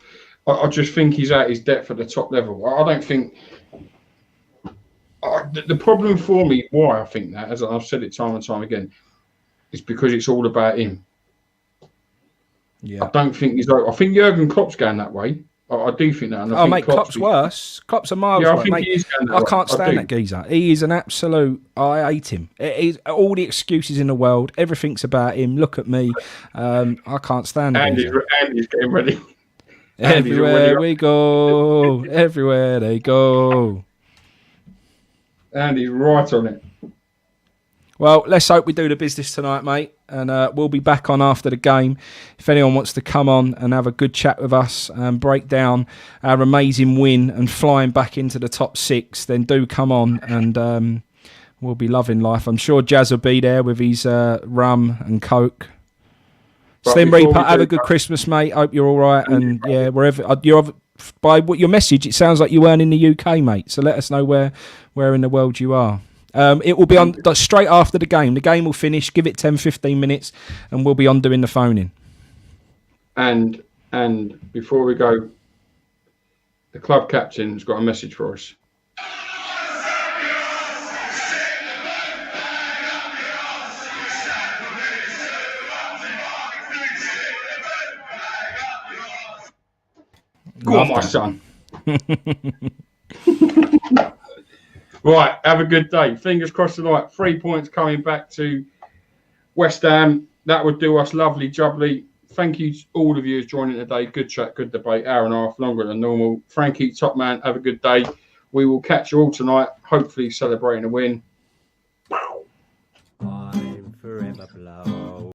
S1: I just think he's at his depth at the top level. I don't think... the problem for me, why I think that, as I've said it time and time again, is because it's all about him.
S2: Yeah.
S1: I don't think he's... I think Jurgen Klopp's going that way. I do think that. And I think
S2: mate, Klopp's worse. Klopp's a miles
S1: I
S2: away,
S1: think
S2: mate.
S1: he is going that
S2: I
S1: way.
S2: can't stand that geezer. He is an absolute... I hate him. It is all the excuses in the world. Everything's about him. Look at me. I can't stand it.
S1: Andy's getting ready.
S2: Everywhere we go. Everywhere they go.
S1: Andy's right on it.
S2: Well, let's hope we do the business tonight, mate. And we'll be back on after the game. If anyone wants to come on and have a good chat with us and break down our amazing win and flying back into the top 6, then do come on, and we'll be loving life. I'm sure Jazz will be there with his rum and Coke.
S1: But
S2: Slim Reaper, have a good Christmas, mate. Hope you're all right. And yeah, wherever you're, by what your message, it sounds like you weren't in the UK, mate. So let us know where in the world you are. It will be on straight after the game. The game will finish. Give it 10-15 minutes, and we'll be on doing the phoning.
S1: And before we go, the club captain's got a message for us. Go on, my son. Right, have a good day. Fingers crossed tonight. 3 points coming back to West Ham. That would do us lovely, jubbly. thank you to all of you joining today. Good chat, good debate, hour and a half, longer than normal. Frankie, top man, have a good day. We will catch you all tonight, hopefully celebrating a win.
S3: I'm forever blow.